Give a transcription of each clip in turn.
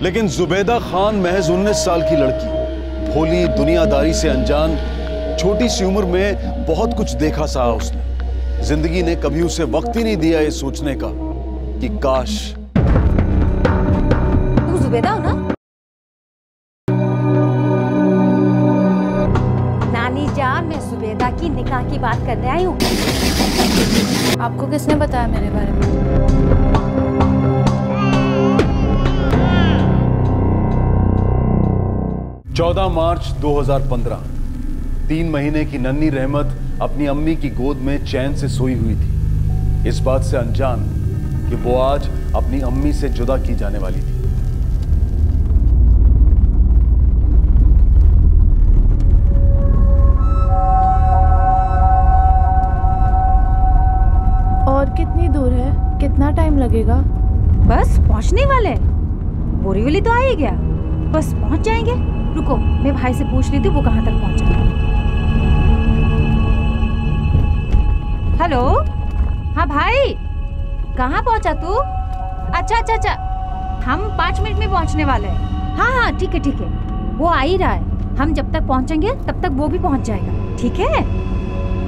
लेकिन जुबैदा खान महज 19 साल की लड़की, भोली, दुनियादारी से अनजान, छोटी सी उम्र में बहुत कुछ देखा सहा उसने। जिंदगी ने कभी उसे वक्त ही नहीं दिया ये सोचने का कि काश। तू जुबैदा हो ना? नानी जान, मैं जुबैदा की निकाह की बात करने आई हूँ। आपको किसने बताया मेरे बारे में? 14 मार्च 2015, 3 महीने की नन्ही रहमत अपनी अम्मी की गोद में चैन से सोई हुई थी, इस बात से अनजान कि वो आज अपनी अम्मी से जुदा की जाने वाली थी। और कितनी दूर है? कितना टाइम लगेगा? बस पहुंचने वाले हैं। बोरीवली तो आ ही गया, बस पहुंच जाएंगे। रुको, मैं भाई से पूछ लेती हूँ वो कहाँ तक पहुंचा। हेलो, हाँ भाई, कहाँ पहुंचा तू? अच्छा अच्छा अच्छा, हम 5 मिनट में पहुंचने वाले हैं। हाँ हाँ ठीक है ठीक है, वो आ ही रहा है। हम जब तक पहुंचेंगे तब तक वो भी पहुंच जाएगा, ठीक है?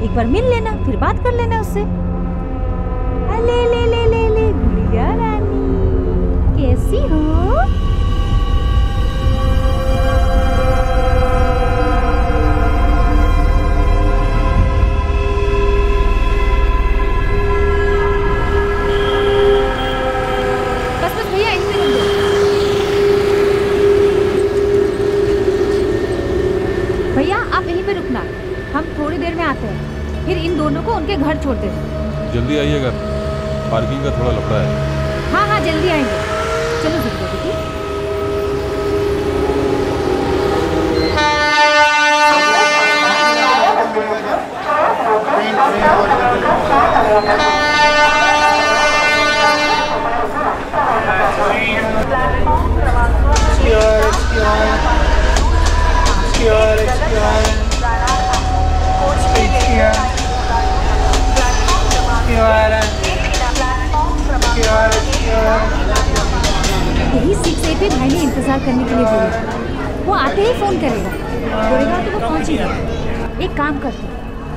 एक बार मिल लेना, फिर बात कर लेना उससे। ले ले ले ले ले गुड़िया रानी, कैसी हो? बस बस भैया, यहीं पे रुक दो। भैया आप यहीं पे रुकना, हम थोड़ी देर में आते हैं, फिर इन दोनों को उनके घर छोड़ देना। जल्दी आइएगा, पार्किंग का थोड़ा लफड़ा है। हाँ हाँ जल्दी आएंगे। चलो जल्दी दीदी। यही सीट से भी भाई ने इंतजार करने के लिए बोला। वो आते ही फोन करेगा, बोलेगा तो वो पहुंच ही गया। एक काम करते हैं,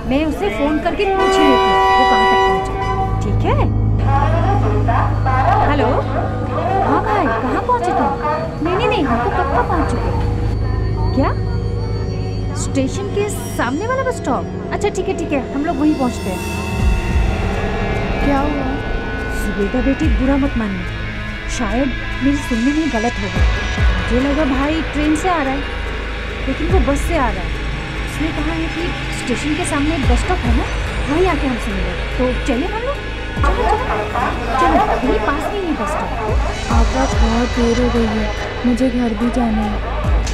मैं उसे फोन करके पूछ ही लेती हूँ वो कहाँ तक पहुंचा, ठीक है? हेलो, हाँ भाई, कहाँ पहुंचे तुम? नहीं नहीं नहीं, हम तो कब का पहुंच चुके। क्या? स्टेशन के सामने वाला बस स्टॉप? अच्छा ठीक है, हम लोग वहीं पहुंचते हैं। क्या हुआ? जुबैदा बेटी, बुरा मत मानना, शायद मेरी सुनने में गलत हो गई। मुझे लगा भाई ट्रेन से आ रहा है, लेकिन वो बस से आ रहा है। उसने कहा है कि स्टेशन के सामने एक बस स्टॉप है ना, वहीं आके हमसे मिले। तो चले हम लोग? चलो चलो चलो, यही पास में ही बस स्टॉप। आवाज बहुत देर हो गई है, मुझे घर भी जाना है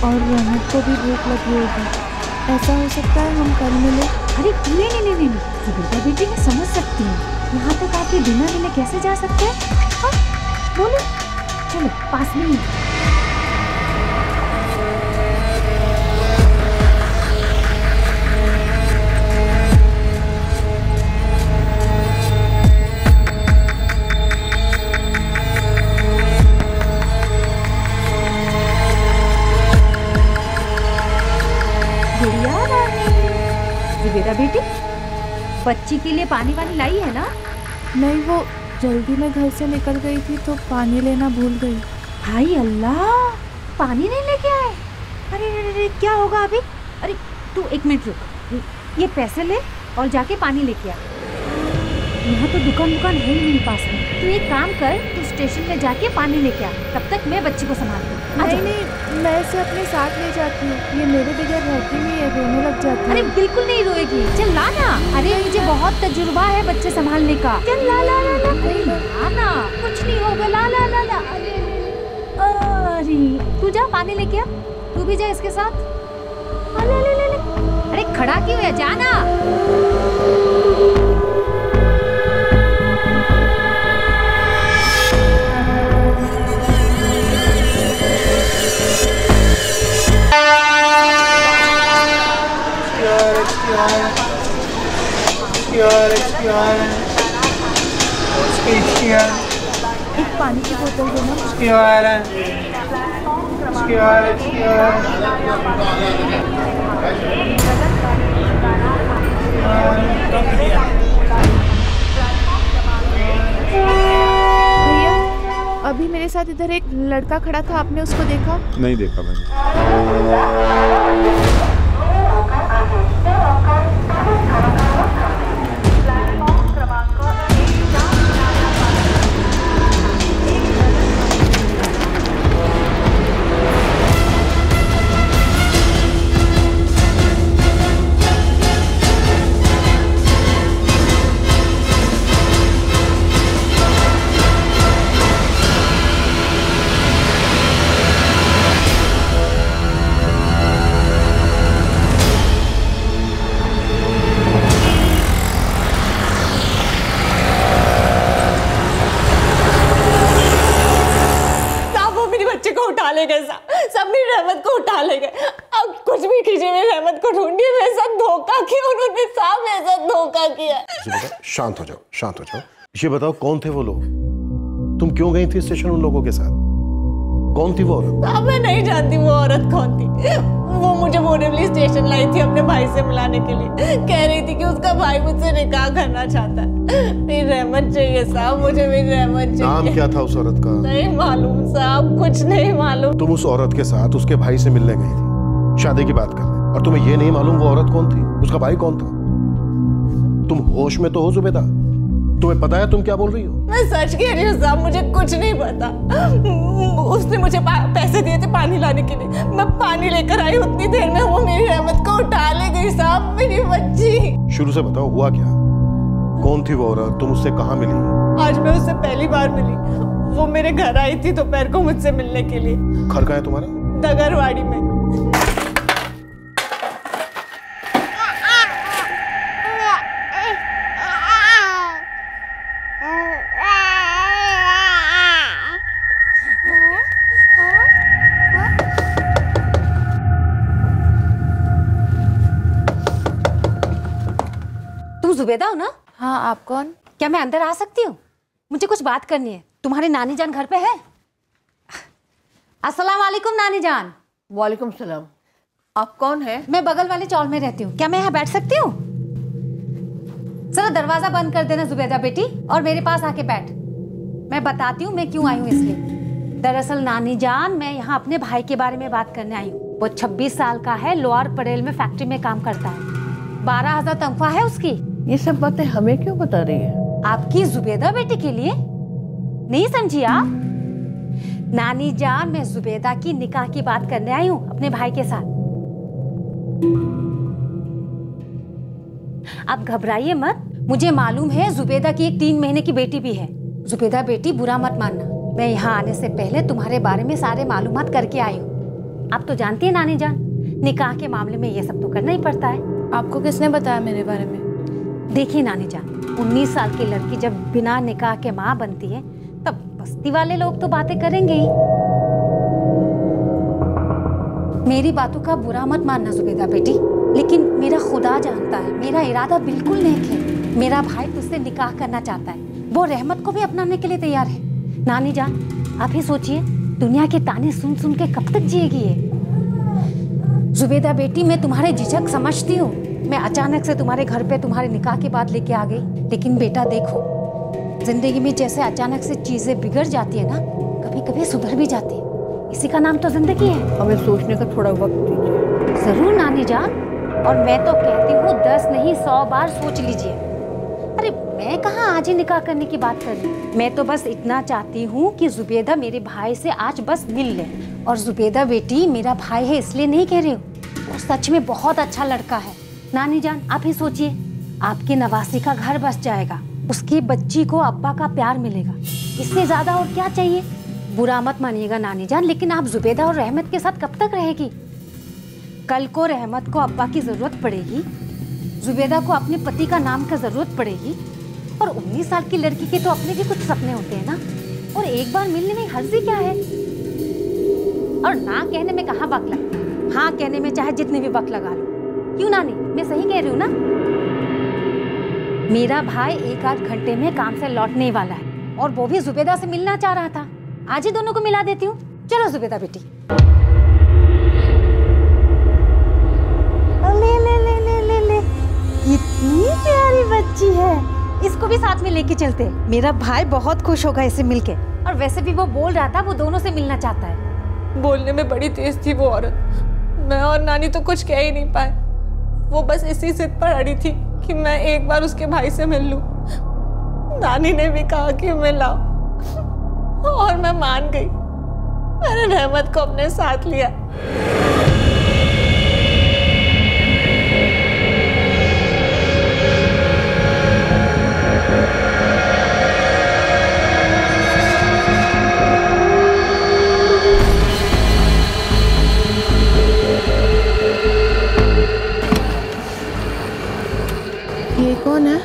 और रहमत को भी भूख लगी होगी। ऐसा हो सकता है हम कल मिले? अरे नहीं, जुबैदा बेटी मैं समझ सकती हूँ, यहाँ तक आपके बिना मिले कैसे जा सकते हैं? हाँ बोलो, चलो पास में ही। जुबैदा बेटी, बच्ची के लिए पानी वानी लाई है ना? नहीं, वो जल्दी में घर से निकल गई थी तो पानी लेना भूल गई। हाय अल्लाह, पानी नहीं लेके आए? अरे क्या होगा अभी? अरे तू 1 मिनट रुक, ये पैसे ले और जाके पानी लेके आ। यहाँ तो दुकान है ही नहीं पास में। तू एक काम कर, तू स्टेशन में जाके पानी लेके आ, तब तक मैं बच्ची को संभालती हूँ। नहीं, मैं इसे अपने साथ ले जाती हूँ, ये मेरे बगैर रहती नहीं है, रोने लग जाती है। अरे बिल्कुल नहीं रोएगी, चल ला ना। अरे मुझे बहुत तजुर्बा है बच्चे संभालने का। चल ला ला ला ला, ला ना, कुछ नहीं होगा, ला ला ला ला। अरे तू जा पानी लेके आ, तू भी जा इसके साथ। ले ले ले ले। अरे खड़ा क्यों है, जाना। एक पानी की बोतल देना। भैया, अभी मेरे साथ इधर एक लड़का खड़ा था, आपने उसको देखा? नहीं देखा मैंने। सब मेरी रहमत को उठा ले गए। अब कुछ भी कीजिए, मेरी रहमत को ढूंढिए। मेरे साथ धोखा किया उन्होंने, साहब मेरे साथ धोखा किया। शांत हो जाओ, शांत हो जाओ। ये बताओ कौन थे वो लोग? तुम क्यों गई थी स्टेशन उन लोगों के साथ? कौन थी वो औरत? साहब मैं नहीं जानती वो औरत कौन थी। वो मुझे बोरेवली स्टेशन लाई थी अपने भाई से मिलाने के लिए। कह रही थी कि उसका भाई मुझसे निकाह करना चाहता है। मेरी रहमत चाहिए साहब, मुझे मेरी रहमत चाहिए। नाम क्या था उस औरत का? नहीं मालूम साहब, कुछ नहीं मालूम। तुम उस औरत के साथ उसके भाई से मिलने गई थी, शादी की बात करने, और तुम्हें ये नहीं मालूम वो औरत कौन थी, उसका भाई कौन था? तुम होश में तो हो जुबेदा? तुम्हें पता है तुम क्या बोल रही हो? मैं सच कह रही हूँ साहब, मुझे कुछ नहीं पता। उसने मुझे पैसे दिए थे पानी लाने के लिए, मैं पानी लेकर आई, उतनी देर में वो मेरी रहमत को उठा ले गई साहब, मेरी बच्ची। शुरू से बताओ हुआ क्या? कौन थी वो औरत? तुम उससे कहाँ मिली? आज मैं उससे पहली बार मिली। वो मेरे घर आई थी दोपहर को मुझसे मिलने के लिए। घर कहाँ है तुम्हारा? डगरवाड़ी में। जुबेदा हो ना? हाँ, आप कौन? क्या मैं अंदर आ सकती हूँ? मुझे कुछ बात करनी है। तुम्हारी नानी जान घर पे है? अस्सलाम वालेकुम नानी जान। वालेकुम सलाम। आप कौन है? मैं बगल वाले चौल में रहती हूँ। क्या मैं यहाँ बैठ सकती हूँ? जरा दरवाजा बंद कर देना जुबेदा बेटी, और मेरे पास आके बैठ। मैं बताती हूँ मैं क्यों आई हूँ इसलिए। दरअसल नानी जान, मैं यहाँ अपने भाई के बारे में बात करने आई हूँ। वो 26 साल का है, लोअर परेल में फैक्ट्री में काम करता है। 12,000 तनख्वाह है उसकी। ये सब बातें हमें क्यों बता रही है? आपकी जुबेदा बेटी के लिए। नहीं समझी आप? नानी जान, मैं जुबेदा की निकाह की बात करने आई हूँ अपने भाई के साथ। आप घबराइए मत। मुझे मालूम है जुबेदा की एक 3 महीने की बेटी भी है। जुबेदा बेटी, बुरा मत मानना। मैं यहाँ आने से पहले तुम्हारे बारे में सारे मालूमात करके आई हूँ। आप तो जानती है नानी जान, निकाह के मामले में ये सब तो करना ही पड़ता है। आपको किसने बताया मेरे बारे में? देखिए नानी जान, 19 साल की लड़की जब बिना निकाह के माँ बनती है, तब बस्ती वाले लोग तो बातें करेंगे ही। मेरी बातों का बुरा मत मानना जुबेदा बेटी, लेकिन मेरा खुदा जानता है मेरा इरादा बिल्कुल नेक है। मेरा भाई तुझसे निकाह करना चाहता है। वो रहमत को भी अपनाने के लिए तैयार है। नानी जान, आप ही सोचिए, दुनिया के ताने सुन सुन के कब तक जिएगी ये? जुबेदा बेटी, मैं तुम्हारे झिझक समझती हूँ। मैं अचानक से तुम्हारे घर पे तुम्हारे निकाह की बात लेके आ गई, लेकिन बेटा देखो, जिंदगी में जैसे अचानक से चीजें बिगड़ जाती है ना, कभी कभी सुधर भी जाती है। इसी का नाम तो जिंदगी है। हमें सोचने का थोड़ा वक्त दीजिए। जरूर नानी जान, और मैं तो कहती हूँ 10 नहीं 100 बार सोच लीजिए। अरे मैं कहाँ आज ही निकाह करने की बात कर रही। मैं तो बस इतना चाहती हूँ कि जुबेदा मेरे भाई से आज बस मिल ले। और जुबेदा बेटी, मेरा भाई है इसलिए नहीं कह रही हूँ, वो सच में बहुत अच्छा लड़का है। नानी जान, आप ही सोचिए, आपके नवासी का घर बस जाएगा, उसकी बच्ची को अब्बा का प्यार मिलेगा। इससे ज्यादा और क्या चाहिए? बुरा मत मानिएगा नानी जान, लेकिन आप जुबेदा और रहमत के साथ कब तक रहेगी? कल को रहमत को अब्बा की जरूरत पड़ेगी, जुबेदा को अपने पति का नाम का जरूरत पड़ेगी, और 19 साल की लड़की के तो अपने भी कुछ सपने होते हैं ना। और एक बार मिलने में हर्जी क्या है? और ना कहने में कहाँ वक्त लगता है, हाँ कहने में चाहे जितने भी वक्त लगा लो। क्यों नानी, मैं सही कह रही हूँ ना? मेरा भाई 1 आध घंटे में काम से लौटने वाला है। और वो भी जुबेदा से मिलना चाह रहा था। आज ही दोनों को मिला देती हूँ। चलो जुबेदा बेटी। ले ले ले ले ले ले, इतनी प्यारी बच्ची है, इसको भी साथ में लेके चलते। मेरा भाई बहुत खुश होगा इसे मिलके। और वैसे भी वो बोल रहा था वो दोनों से मिलना चाहता है। बोलने में बड़ी तेज थी वो औरत। मैं और नानी तो कुछ कह ही नहीं पाए। वो बस इसी जिद पर अड़ी थी कि मैं एक बार उसके भाई से मिल लूं। नानी ने भी कहा कि मिलाओ और मैं मान गई। मैंने रहमत को अपने साथ लिया। ये कौन है?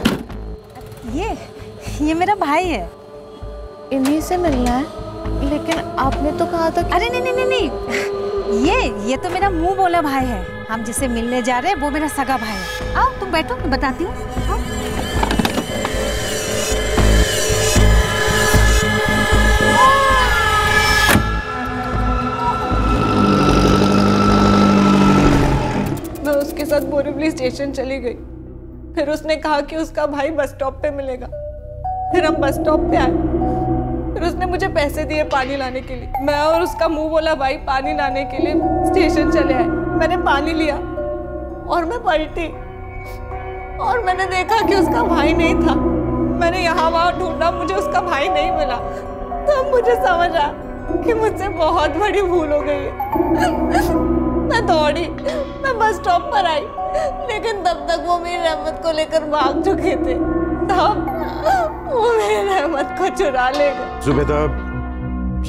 ये मेरा भाई है। इन्हीं से मिलना है, लेकिन आपने तो कहा था कि... अरे नहीं नहीं नहीं नहीं, ये तो मेरा मुंह बोला भाई है। हम जिसे मिलने जा रहे हैं वो मेरा सगा भाई है। आओ तुम बैठो, मैं बताती हूँ। मैं उसके साथ बोरीवली स्टेशन चली गई। फिर उसने कहा कि उसका भाई बस स्टॉप पे मिलेगा। फिर हम बस स्टॉप पे आए। फिर उसने मुझे पैसे दिए पानी लाने के लिए। मैं और उसका मुंह बोला भाई पानी लाने के लिए स्टेशन चले आए। मैंने पानी लिया और मैं पलटी और मैंने देखा कि उसका भाई नहीं था। मैंने यहाँ वहाँ ढूंढा, मुझे उसका भाई नहीं मिला। तब मुझे समझ आया कि मुझसे बहुत बड़ी भूल हो गई है। मैं दौड़ी, मैं बस स्टॉप पर आई, लेकिन तब तक वो मेरी रहमत को लेकर भाग चुके थे। तब वो मेरी रहमत को चुरा ले गए। जुबेदा,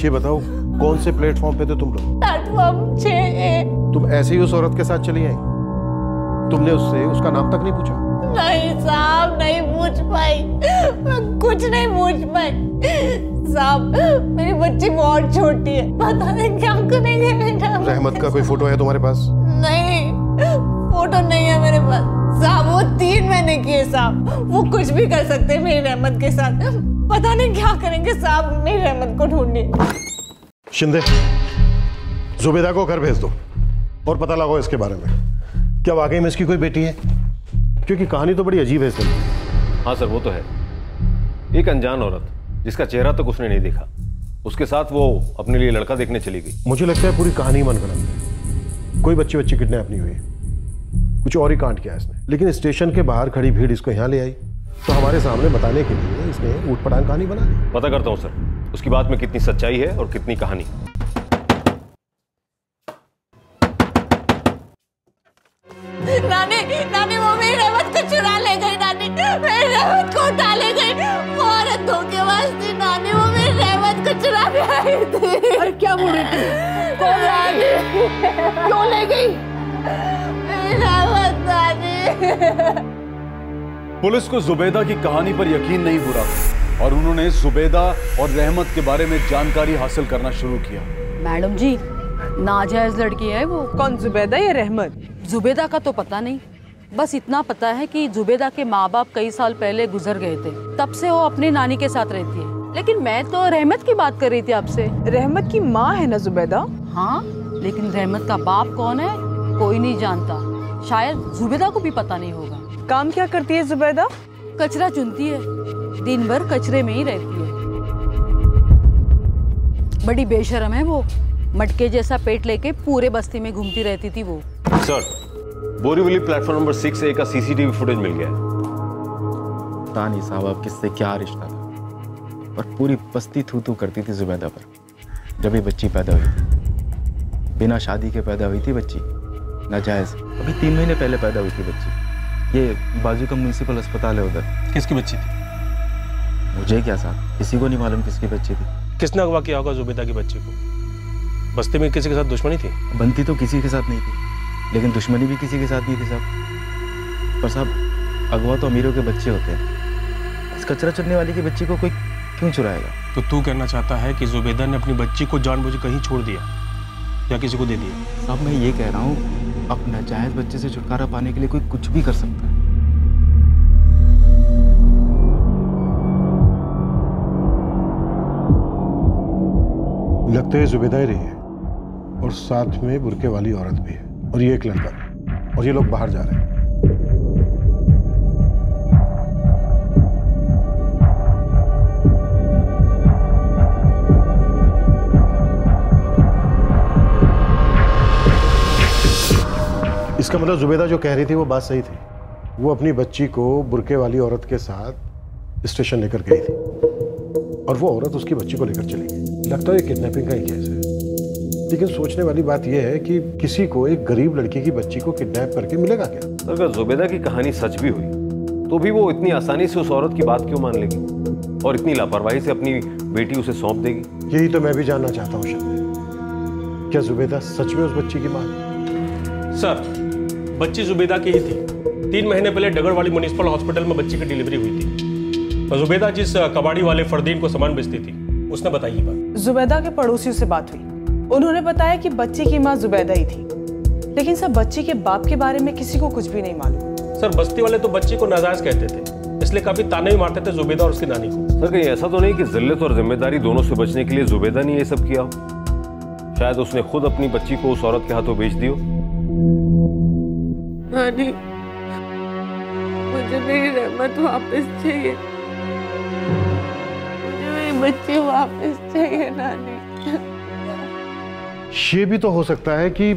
ये बताओ कौन से प्लेटफॉर्म पे थे तुम लोग? Platform 6A। तुम ऐसे ही उस औरत के साथ चली आई? तुमने उससे उसका नाम तक नहीं पूछा? नहीं साहब, नहीं पूछ पाई, कुछ नहीं पूछ पाई साहब। मेरी बच्ची बहुत छोटी है, पता नहीं क्या करेंगे मेरा। रहमत का कोई फोटो है तुम्हारे पास? नहीं, फोटो नहीं है मेरे पास साहब। वो 3 महीने की है साहब, वो कुछ भी कर सकते हैं मेरी रहमत के साथ। पता नहीं क्या करेंगे साहब, मेरी रहमत को ढूंढने। शिंदे, जुबेदा को घर भेज दो और पता लगाओ इसके बारे में, क्या वाकई में इसकी कोई बेटी है? क्योंकि कहानी तो बड़ी अजीब है इसकी। हाँ सर, वो तो है। एक अनजान औरत जिसका चेहरा तक उसने नहीं देखा, उसके साथ वो अपने लिए लड़का देखने चली गई। मुझे लगता है पूरी कहानी मनगढ़ंत है। कोई बच्ची किडनैप नहीं हुई, कुछ और ही कांड किया इसने। लेकिन स्टेशन के बाहर खड़ी भीड़ इसको यहाँ ले आई तो हमारे सामने बताने के लिए इसने ऊटपटांग कहानी बना दी। पता करता हूँ सर उसकी बात में कितनी सच्चाई है और कितनी कहानी। नानी, नानी वो मेरी रहमत को चुरा ले गई। नानी मेरी रहमत को उठा ले गई। वो औरत धोखेबाज थी नानी, वो मेरी रहमत को चुरा ले आई थी। अरे क्या बोल रही थी? क्यों ले गई? मेरी रहमत नानी। पुलिस को जुबेदा की कहानी पर यकीन नहीं हो रहा था और उन्होंने जुबेदा और रहमत के बारे में जानकारी हासिल करना शुरू किया। मैडम जी, नाजायज लड़की है वो। कौन, जुबेदा या रहमत? जुबेदा का तो पता नहीं, बस इतना पता है कि जुबेदा के माँ बाप कई साल पहले गुजर गए थे, तब से वो अपनी नानी के साथ रहती है। लेकिन मैं तो रहमत की बात कर रही थी आपसे। रहमत की माँ है ना जुबेदा? हाँ, लेकिन रहमत का बाप कौन है कोई नहीं जानता। शायद जुबेदा को भी पता नहीं होगा। काम क्या करती है जुबेदा? कचरा चुनती है, दिन भर कचरे में ही रहती है। बड़ी बेशरम है वो, मटके जैसा पेट लेके पूरे बस्ती में घूमती रहती थी वो। Sir, Borivali platform number 6A का CCTV फुटेज मिल गया है। पता नहीं साहब अब किससे क्या रिश्ता था, पर पूरी बस्ती थू थू करती थी जुबैदा पर जब ये बच्ची पैदा हुई थी। बिना शादी के पैदा हुई थी बच्ची, नाजायज। अभी 3 महीने पहले पैदा हुई थी बच्ची। ये बाजू का म्युनिसिपल अस्पताल है उधर। किसकी बच्ची थी? मुझे क्या साहब, किसी को नहीं मालूम किसकी बच्ची थी। किसने अगवा किया होगा जुबेदा की बच्ची को? बस्ती में किसी के साथ दुश्मनी थी? बनती तो किसी के साथ नहीं थी, लेकिन दुश्मनी भी किसी के साथ नहीं थी साहब। पर साहब, अगवा तो अमीरों के बच्चे होते हैं। इस कचरा चुनने वाली की बच्ची को कोई क्यों चुराएगा? तो तू कहना चाहता है कि जुबेदा ने अपनी बच्ची को जानबूझ कहीं छोड़ दिया या किसी को दे दिया? साहब मैं ये कह रहा हूँ, अब नाजायज बच्चे से छुटकारा पाने के लिए कोई कुछ भी कर सकता है। लगता है जुबेदा ही रही है और साथ में बुरके वाली औरत भी है और ये एक लड़का और ये लोग बाहर जा रहे हैं। इसका मतलब जुबेदा जो कह रही थी वो बात सही थी। वो अपनी बच्ची को बुरके वाली औरत के साथ स्टेशन लेकर गई थी और वो औरत उसकी बच्ची को लेकर चली गई। लगता है ये किडनैपिंग का ही केस है। लेकिन सोचने वाली बात यह है कि किसी को एक गरीब लड़की की बच्ची को किडनैप करके मिलेगा क्या? अगर जुबेदा की कहानी सच भी हुई तो भी वो इतनी आसानी से उस औरत की बात क्यों मान लेगी और इतनी लापरवाही से अपनी बेटी उसे सौंप देगी? यही तो मैं भी जानना चाहता हूँ शर्मा, क्या जुबेदा सच में उस बच्ची की मां है? सर, बच्ची जुबेदा की ही थी। 3 महीने पहले डगरवाली म्युनिसिपल हॉस्पिटल में बच्ची की डिलीवरी हुई थी। और जुबेदा जिस कबाड़ी वाले फरदीन को सामान बेचती थी उसने बताई ये बात। जुबैदा के पड़ोसियों से बात हुई, उन्होंने बताया कि बच्ची की मां जुबैदा ही थी, लेकिन सब बच्ची के बाप के बारे में किसी को कुछ भी नहीं मालूम। सर, बस्ती वाले तो बच्ची को नाजायज कहते थे, इसलिए काफी ताने भी मारते थे जुबेदा और उसकी नानी को। सर, कहीं ऐसा तो नहीं कि जिल्लत और जिम्मेदारी दोनों से बचने के लिए जुबेदा ने ये सब किया हो? शायद उसने खुद अपनी बच्ची को उस औरत के हाथों बेच दी हो। नानी, मुझे मेरी रहमत वापस चाहिए, मुझे मेरी बच्ची वापस चाहिए नानी। ये भी तो हो सकता है कि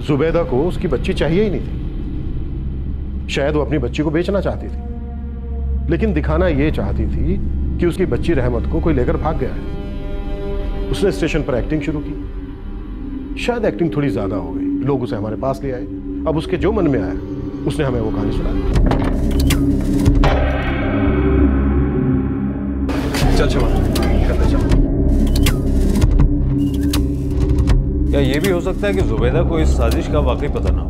जुबैदा को उसकी बच्ची चाहिए ही नहीं थी। शायद वो अपनी बच्ची को बेचना चाहती थी, लेकिन दिखाना ये चाहती थी कि उसकी बच्ची रहमत को कोई लेकर भाग गया है। उसने स्टेशन पर एक्टिंग शुरू की। शायद एक्टिंग थोड़ी ज्यादा हो गई, लोग उसे हमारे पास ले आए। अब उसके जो मन में आया उसने हमें वो कहानी सुना दी। चल चल क्या ये भी हो सकता है कि जुबैदा को इस साजिश का वाकई पता ना हो?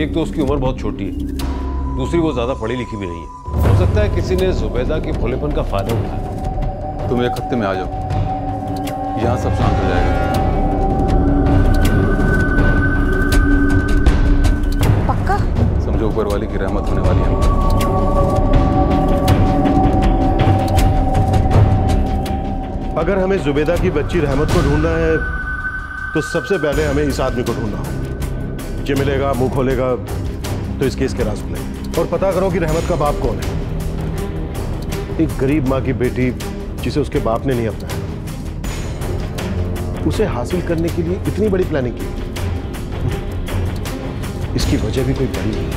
एक तो उसकी उम्र बहुत छोटी है, दूसरी वो ज्यादा पढ़ी लिखी भी नहीं है। हो सकता है किसी ने जुबैदा के भोलेपन का फायदा उठाया। तुम 1 हफ्ते में आ जाओ, यहाँ सब शांत हो जाएगा। पक्का? समझो ऊपर वाली की रहमत होने वाली है। अगर हमें जुबैदा की बच्ची रहमत को ढूंढना है तो सबसे पहले हमें इस आदमी को ढूंढना होगा। ये मिलेगा, मुंह खोलेगा तो इस केस के राज खुलेंगे। और पता करो कि रहमत का बाप कौन है। एक गरीब माँ की बेटी जिसे उसके बाप ने नहीं अपनाया, उसे हासिल करने के लिए इतनी बड़ी प्लानिंग की। इसकी वजह भी कोई बड़ी नहीं।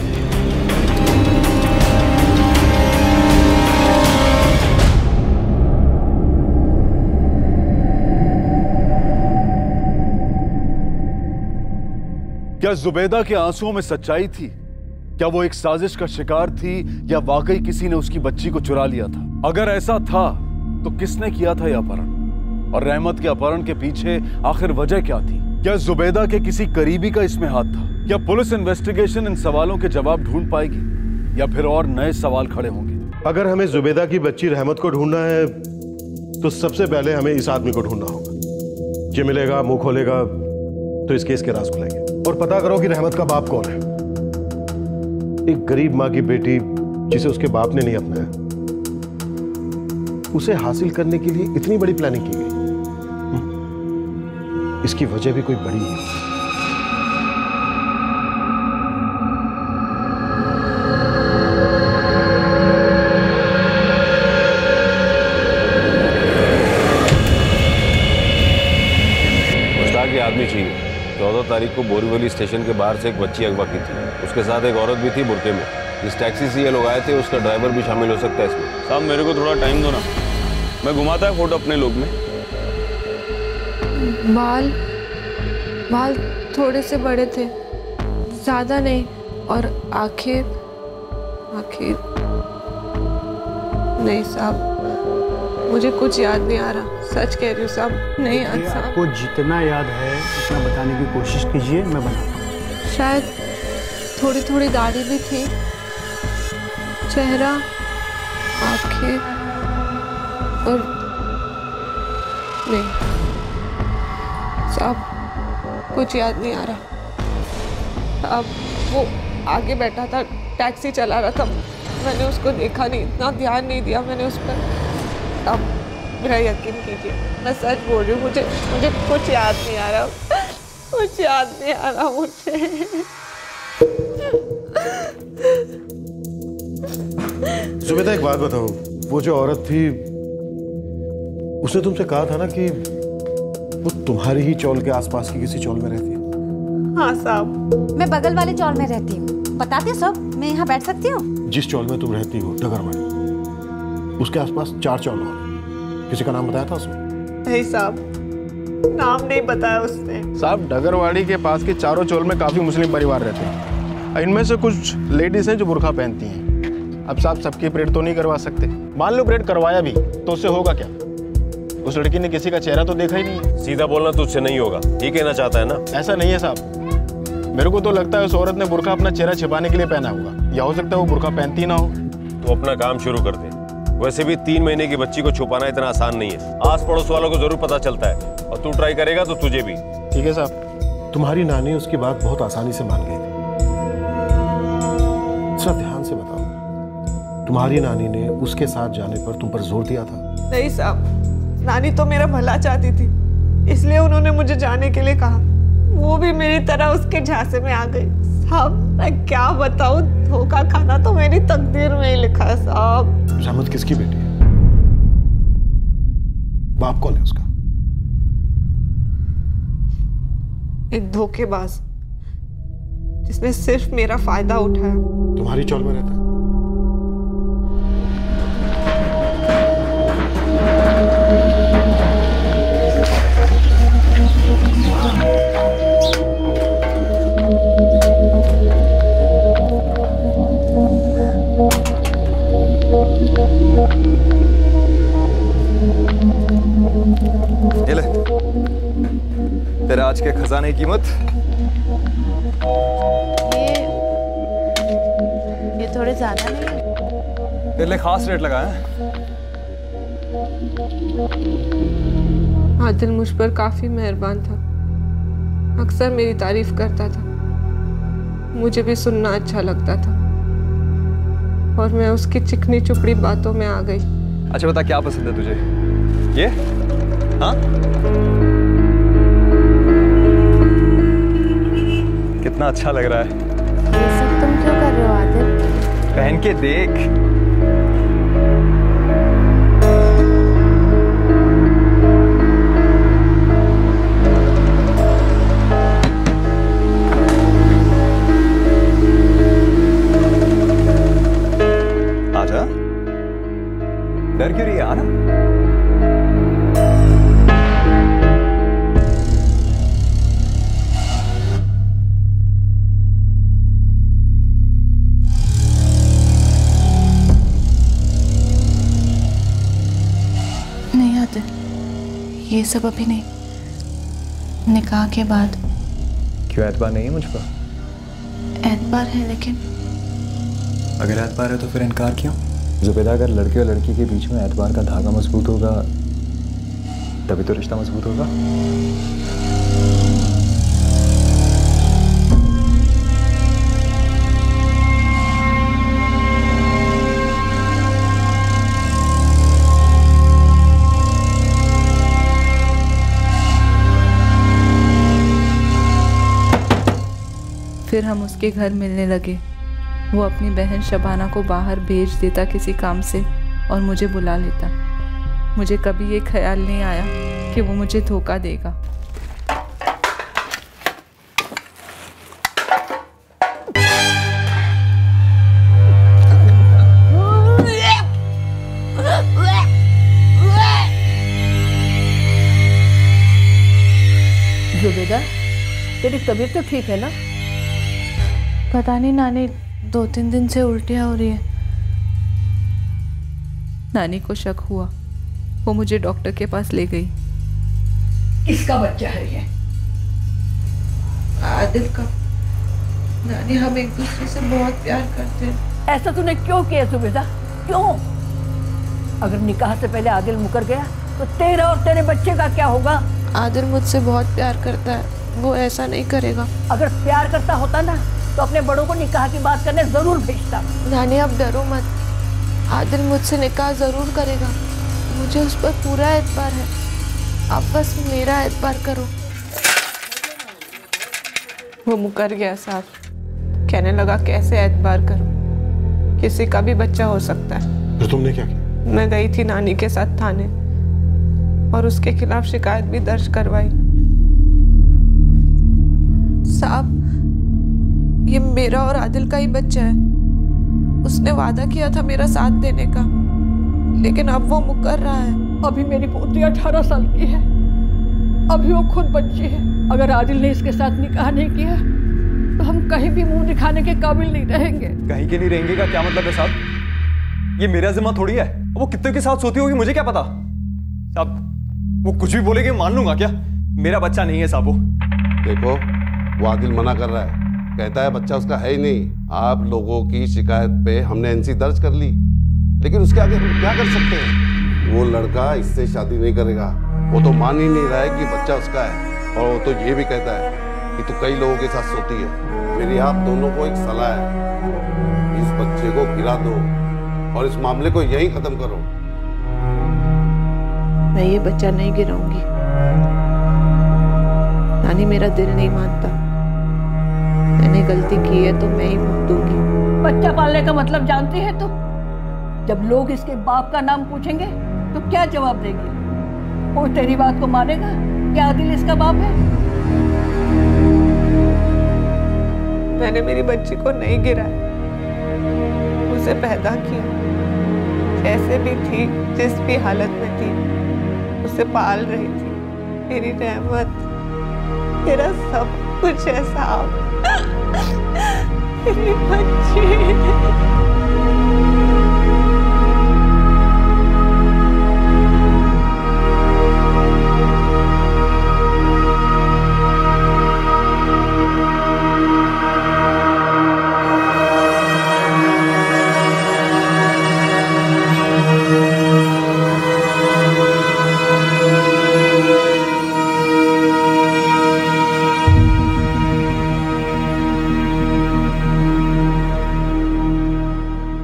क्या जुबैदा के आंसुओं में सच्चाई थी? क्या वो एक साजिश का शिकार थी या वाकई किसी ने उसकी बच्ची को चुरा लिया था? अगर ऐसा था तो किसने किया था यह अपहरण? और रहमत के अपहरण के पीछे आखिर वजह क्या थी? क्या जुबैदा के किसी करीबी का इसमें हाथ था? क्या पुलिस इन्वेस्टिगेशन इन सवालों के जवाब ढूंढ पाएगी या फिर और नए सवाल खड़े होंगे? अगर हमें जुबैदा की बच्ची रहमत को ढूंढना है तो सबसे पहले हमें इस आदमी को ढूंढना होगा। ये मिलेगा, मुंह खोलेगा तो इस केस के राज खुलेंगे। और पता करो कि रहमत का बाप कौन है। एक गरीब माँ की बेटी जिसे उसके बाप ने नहीं अपनाया, उसे हासिल करने के लिए इतनी बड़ी प्लानिंग की गई। इसकी वजह भी कोई बड़ी है। मुश्ताक ये आदमी चाहिए। 14 तारीख को बोरीवली स्टेशन के बाहर से एक बच्ची अगवा की थी, उसके साथ एक औरत भी थी बुरके में। जिस टैक्सी से ये लोग आए थे उसका ड्राइवर भी शामिल हो सकता है इसमें। साहब मेरे को थोड़ा टाइम दो ना, मैं घुमाता है फोटो अपने लोग में। बाल थोड़े से बड़े थे, ज्यादा नहीं, और आंखें नहीं साहब, मुझे कुछ याद नहीं आ रहा। सच कह रही हूँ साहब, नहीं याद साहब। आपको जितना याद है उतना बताने की कोशिश कीजिए, मैं बनाता हूँ। शायद थोड़ी थोड़ी दाढ़ी भी थी, चेहरा, आंखें और नहीं साहब, कुछ याद नहीं आ रहा। अब वो आगे बैठा था, टैक्सी चला रहा था, मैंने उसको देखा नहीं, इतना ध्यान नहीं दिया मैंने उस पर। अब मेरा यकीन कीजिए, मैं सच बोल रही हूँ। मुझे कुछ याद नहीं आ रहा, कुछ याद नहीं आ रहा मुझे। जुबेदा एक बात बताओ, वो जो औरत थी उसने तुमसे कहा था ना कि वो तुम्हारी ही चौल के आसपास की किसी चौल में रहती है? हाँ साहब, मैं बगल वाले चौल में रहती हूँ। बताते सब, मैं यहाँ बैठ सकती हूँ? जिस चौल में तुम रहती हो डगरवाड़ी, उसके आसपास 4 चौल और हैं। किसी का नाम बताया था उसने? नहीं साहब, नाम नहीं बताया उसने। साहब डगरवाड़ी के पास के चारों चौल में काफी मुस्लिम परिवार रहते हैं। इनमें से कुछ लेडीज हैं जो बुर्का पहनती हैं। अब साहब सबकी परेड तो नहीं करवा सकते। मान लो परेड करवाया भी तो उससे होगा क्या? उस लड़की ने किसी का चेहरा तो देखा ही नहीं। सीधा बोलना तुझसे नहीं होगा, ये कहना चाहता है ना? ऐसा नहीं है साहब, मेरे को तो लगता है उस औरत ने बुर्का अपना चेहरा छिपाने के लिए पहना होगा, या हो सकता है वो बुर्का पहनती ना हो। तो अपना काम शुरू कर दे। वैसे भी 3 महीने की बच्ची को छुपाना इतना आसान नहीं है। आस पड़ोस वालों को जरूर पता चलता है, और तू ट्राई करेगा तो तुझे भी। ठीक है साहब। तुम्हारी नानी उसकी बात बहुत आसानी से मान गई थी। जरा ध्यान से बताओ, तुम्हारी नानी ने उसके साथ जाने पर तुम पर जोर दिया था? नहीं साहब, नानी तो मेरा भला चाहती थी, इसलिए उन्होंने मुझे जाने के लिए कहा। वो भी मेरी तरह उसके झांसे में आ गई। साहब मैं क्या बताऊं, धोखा खाना तो मेरी तकदीर में ही लिखा है साहब। रहमत किसकी बेटी है? बाप कौन है उसका? एक धोखेबाज जिसने सिर्फ मेरा फायदा उठाया। तुम्हारी चौल में रहता है? ये ले, तेरे आज के खजाने की कीमत। ये थोड़े ज्यादा नहीं है? तेरे लिए खास रेट लगा है। आदिल मुझ पर काफी मेहरबान था, अक्सर मेरी तारीफ करता था। मुझे भी सुनना अच्छा लगता था, और मैं उसकी चिकनी चुपड़ी बातों में आ गई। अच्छा बता, क्या पसंद है तुझे? ये हाँ, कितना अच्छा लग रहा है। ये सब तुम क्यों कर रहे हो आदिल? पहन के देख। आजा, डर क्यों रही है? आना। ये सब अभी नहीं, निकाह के बाद। क्यों एतबार नहीं है मुझ पर? एतबार है, लेकिन अगर एतबार है तो फिर इनकार क्यों? जुबेदा, अगर लड़के और लड़की के बीच में एतबार का धागा मजबूत होगा तभी तो रिश्ता मजबूत होगा। फिर हम उसके घर मिलने लगे। वो अपनी बहन शबाना को बाहर भेज देता किसी काम से और मुझे बुला लेता। मुझे कभी ये ख्याल नहीं आया कि वो मुझे धोखा देगा। जुबेदा, तेरी तबीयत तो ठीक है ना? पता नहीं नानी, 2-3 दिन से उल्टियाँ हो रही है। नानी को शक हुआ, वो मुझे डॉक्टर के पास ले गई। किसका बच्चा है ये? आदिल का। नानी, हम एक दूसरे से बहुत प्यार करते हैं। ऐसा तूने क्यों किया जुबेदा? क्यों? अगर निकाह से पहले आदिल मुकर गया तो तेरा और तेरे बच्चे का क्या होगा? आदिल मुझसे बहुत प्यार करता है, वो ऐसा नहीं करेगा। अगर प्यार करता होता ना तो अपने बड़ों को निकाह की बात करने जरूर भेजता। नानी, अब डरो मत, आदिल मुझसे निकाह जरूर करेगा। मुझे उस पर पूरा एतबार है, आप बस मेरा एतबार करो। वो मुकर गया साहब, कहने लगा कैसे एतबार करूं, किसी का भी बच्चा हो सकता है। फिर तुमने क्या किया? मैं गई थी नानी के साथ थाने और उसके खिलाफ शिकायत भी दर्ज करवाई। साहब, ये मेरा और आदिल का ही बच्चा है। उसने वादा किया था मेरा साथ देने का, लेकिन अब वो मुकर रहा है। अभी मेरी पोती 18 साल की है, अभी वो खुद बच्ची है। अगर आदिल ने इसके साथ निकाह नहीं किया तो हम कहीं भी मुंह दिखाने के काबिल नहीं रहेंगे। कहीं के नहीं रहेंगे का क्या मतलब है साहब? ये मेरा जिम्मा थोड़ी है। वो कितने के साथ सोती होगी मुझे क्या पता साहब। वो कुछ भी बोलेगी मान लूंगा क्या? मेरा बच्चा नहीं है साहब। वो देखो, वो आदिल मना कर रहा है, कहता है बच्चा उसका है ही नहीं। आप लोगों की शिकायत पे हमने एनसी दर्ज कर ली, लेकिन उसके आगे हम क्या कर सकते हैं? वो लड़का इससे शादी नहीं करेगा। वो तो मान ही नहीं रहा है कि बच्चा उसका है, और वो तो ये भी कहता है कि तू कई लोगों के साथ सोती है। मेरी आप दोनों को एक सलाह है, इस बच्चे को गिरा दो और इस मामले को यहीं खत्म करो। मैं ये बच्चा नहीं गिराऊंगी। नानी, मेरा दिल नहीं मानता। मैंने गलती की है तो मैं ही भुगतूंगी। बच्चा पालने का मतलब जानती है तुम? जब लोग इसके बाप का नाम पूछेंगे तो क्या जवाब देगी? वो तेरी बात को मानेगा क्या आदिल इसका बाप है? मैंने मेरी बच्ची को नहीं गिराया, उसे पैदा किया। जैसे भी थी, जिस भी हालत में थी, उसे पाल रही थी। मेरी रहमत, तेरा सब कुछ है साहब। मेरी बच्ची।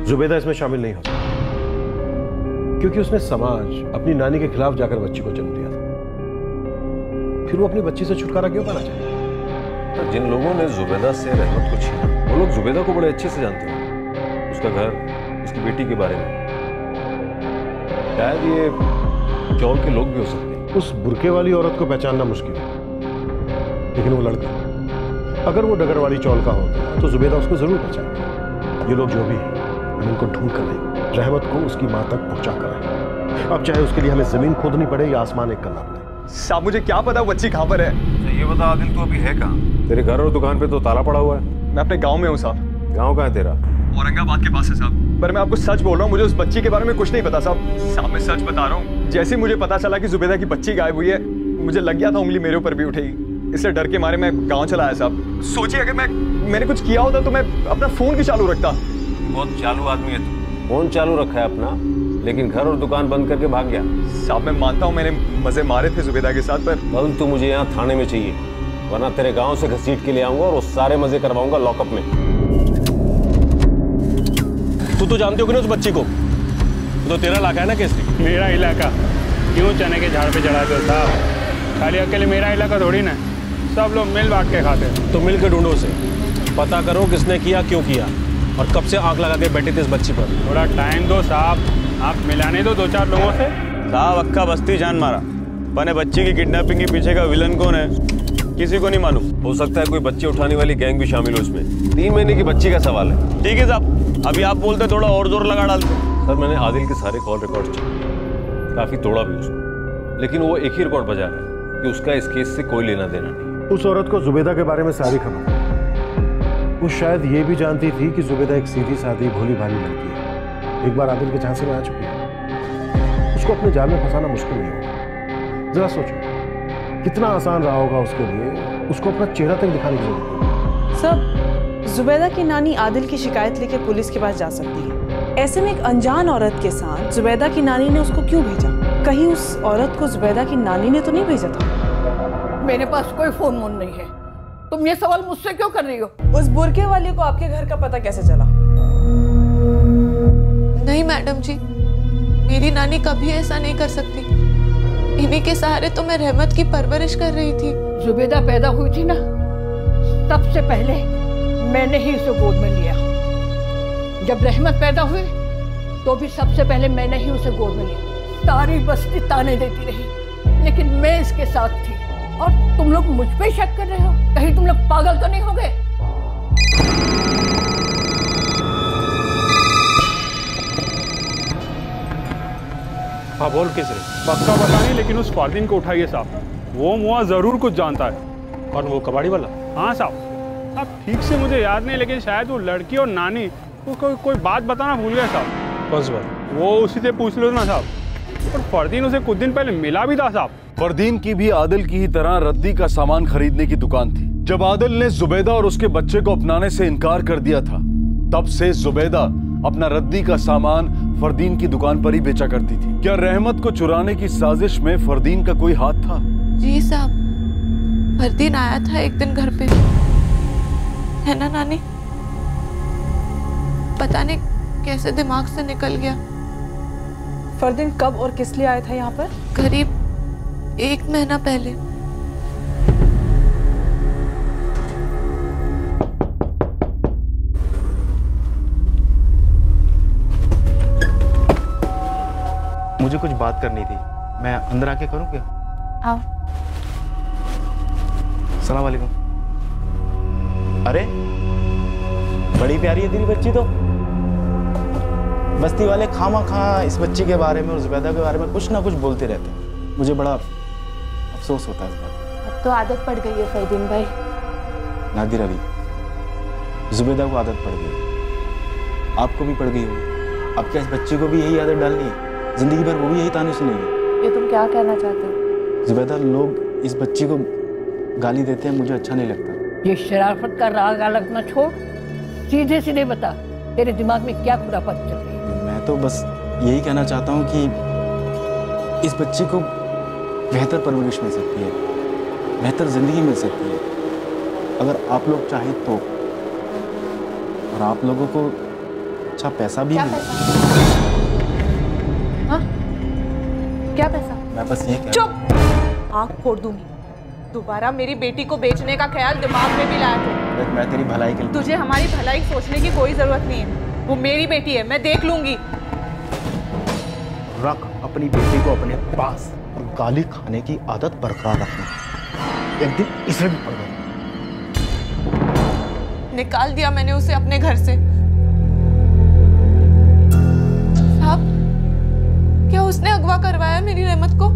जुबैदा इसमें शामिल नहीं होता, क्योंकि उसने समाज अपनी नानी के खिलाफ जाकर बच्ची को जन्म दिया था। फिर वो अपनी बच्ची से छुटकारा क्यों पाना चाहता? जिन लोगों ने जुबैदा से रहमत को छीना, वो लोग जुबैदा को बड़े अच्छे से जानते हैं, उसका घर, उसकी बेटी के बारे में। शायद ये चौल के लोग भी हो सकते हैं। उस बुरके वाली औरत को पहचानना मुश्किल है, लेकिन वो लड़का, अगर वो डगर वाली चौल का होता तो जुबैदा उसको जरूर पहचानता। ये लोग जो भी हैं, हम इनको ढूंढ कर लाएंगे, रहमत को उसकी मां तक पहुंचा कर आएंगे। अब चाहे उसके लिए हमें जमीन खोदनी पड़े या आसमान एक करना पड़े। साहब, मुझे क्या पता बच्ची कहाँ पर है? ये बता आदिल, तू अभी है कहाँ? तेरे घर और दुकान पे तो ताला पड़ा हुआ है। मैं अपने गांव में हूँ साहब। गांव कहाँ है तेरा? औरंगाबाद के पास है साहब। पर मैं आपको सच बोल रहा हूँ, मुझे उस बच्ची के बारे में कुछ नहीं पता साहब। साहब, मैं सच बता रहा हूँ। जैसे ही मुझे पता चला कि जुबैदा की बच्ची गायब हुई है, मुझे लग गया था उंगली मेरे ऊपर भी उठेगी। इससे डर के मारे मैं गाँव चला आया साहब। सोचिए, अगर मैंने कुछ किया होता तो मैं अपना फोन भी चालू रखता। बहुत चालू आदमी है तू। फोन चालू रखा है अपना, लेकिन घर और दुकान बंद करके भाग गया। साहब, मैं मानता हूँ मैंने मजे मारे थे जुबैदा के साथ, पर कल तू मुझे यहाँ थाने में चाहिए, वरना तेरे गांव से घसीट के ले आऊंगा और वो सारे मजे करवाऊंगा लॉकअप में। तू तो जानते हो कि ना उस बच्ची को? तो तेरा इलाका है ना केसरी? मेरा इलाका क्यों चने के झाड़ पे चढ़ाते हो साहब? खाली अकेले मेरा इलाका थोड़ी ना, सब लोग मिल बांट के खाते हैं। तो मिल के ढूंढो उसे, पता करो किसने किया, क्यों किया, और कब से आंख लगा के बैठे थे इस बच्ची पर। थोड़ा टाइम दो साहब, आप मिलाने दो 2-4 लोगों से। साहब, अक्का बस्ती जान मारा, पने बच्ची की किडनैपिंग के पीछे का विलन कौन है किसी को नहीं मालूम। हो सकता है कोई बच्चे उठाने वाली गैंग भी शामिल हो इसमें। 3 महीने की बच्ची का सवाल है। ठीक है साहब, अभी आप बोलते थोड़ा और जोर लगा डालते। सर, मैंने आदिल के सारे कॉल रिकॉर्ड चेक किए, काफी तोड़ा भी उसको, लेकिन वो एक ही रिकॉर्ड बजा रहा है कि उसका इस केस से कोई लेना देना नहीं। उस औरत को जुबैदा के बारे में सारी खबर है। वो शायद ये भी जानती थी कि जुबैदा एक सीधी सादी भोली भाली लड़की है, एक बार आदिल के झांसे में आ चुकी है। उसको अपने जाल में फंसाना मुश्किल नहीं होगा। जरा सोचो, कितना आसान रहा होगा उसके लिए उसको अपना चेहरा तक दिखाने की जरूरत। सब जुबैदा की नानी आदिल की शिकायत लेके पुलिस के पास जा सकती है। ऐसे में एक अनजान औरत के साथ जुबैदा की नानी ने उसको क्यों भेजा? कहीं उस औरत को जुबैदा की नानी ने तो नहीं भेजा था? मेरे पास कोई फोन वोन नहीं है, तुम ये सवाल मुझसे क्यों कर रही हो? उस बुरके वाले को आपके घर का पता कैसे चला? नहीं मैडम जी, मेरी नानी कभी ऐसा नहीं कर सकती। इन्हीं के सहारे तो मैं रहमत की परवरिश कर रही थी। जुबेदा पैदा हुई थी ना, सबसे पहले मैंने ही उसे गोद में लिया। जब रहमत पैदा हुई तो भी सबसे पहले मैंने ही उसे गोद में लिया। सारी बस्ती ताने देती रही, लेकिन मैं इसके साथ थी। और तुम लोग मुझ पे शक कर रहे हो? कहीं तुम लोग पागल तो नहीं हो गए? हाँ बोल किस रे? पक्का पता नहीं, लेकिन उस फरदीन को उठाइए साहब। वो मुआ जरूर कुछ जानता है। कौन, वो कबाड़ी वाला? हाँ साहब। अब ठीक से मुझे याद नहीं, लेकिन शायद वो लड़की और नानी वो कोई बात बताना भूल गया साहब। कौन सी बात? वो उसी से पूछ लो ना साहब। और फरदीन उसे कुछ दिन पहले मिला भी था साहब। फरदीन की भी आदिल की ही तरह रद्दी का सामान खरीदने की दुकान थी। जब आदिल ने जुबैदा और उसके बच्चे को अपनाने से इनकार कर दिया था, तब से जुबैदा अपना रद्दी का सामान फरदीन की दुकान पर ही बेचा करती थी। क्या रहमत को चुराने की साजिश में फरदीन का कोई हाथ था? जी साहब, फरदीन आया था एक दिन घर पे, है ना नानी? पता नहीं कैसे दिमाग से निकल गया। फरदीन कब और किस लिए आया था यहाँ पर? करीब 1 महीना पहले। मुझे कुछ बात करनी थी, मैं अंदर आके करूं क्या? आओ। सलाम वालेकुम। अरे बड़ी प्यारी है तेरी बच्ची तो। बस्ती वाले खामा खा इस बच्ची के बारे में और जुबैदा के बारे में कुछ ना कुछ बोलते रहते हैं। मुझे बड़ा अफसोस होता है इस बात। अब तो आदत पड़ गई है फरदीन भाई। नादिर अली, जुबैदा को आदत पड़ गई, आपको भी पड़ गई होगी। अब क्या इस बच्ची को भी यही आदत डालनी है? जिंदगी भर वो भी यही ताने सुनेगी। ये तुम क्या कहना चाहते हो? जुबैदा, लोग इस बच्ची को गाली देते हैं, मुझे अच्छा नहीं लगता। ये शराफत का राग अलग न छोड़, सीधे सीधे बता तेरे दिमाग में क्या खुराफात चल रही है? मैं तो बस यही कहना चाहता हूँ कि इस बच्ची को बेहतर परवरिश मिल सकती है, बेहतर जिंदगी मिल सकती है, अगर आप लोग चाहें तो। और आप लोगों को अच्छा पैसा भी मिले। हाँ? क्या पैसा? मैं बस ये चुप! आँख फोड़ दूंगी। दोबारा मेरी बेटी को बेचने का ख्याल दिमाग में भी लाया तो। मैं तेरी भलाई के लिए। तुझे हमारी भलाई सोचने की कोई जरूरत नहीं है। वो मेरी बेटी है, मैं देख लूंगी। रख अपनी बेटी को अपने पास, और गाली खाने की आदत बरकरार रखना। एक दिन इसे भी पड़ गई। निकाल दिया मैंने उसे अपने घर से। साहब, क्या उसने अगवा करवाया मेरी रहमत को?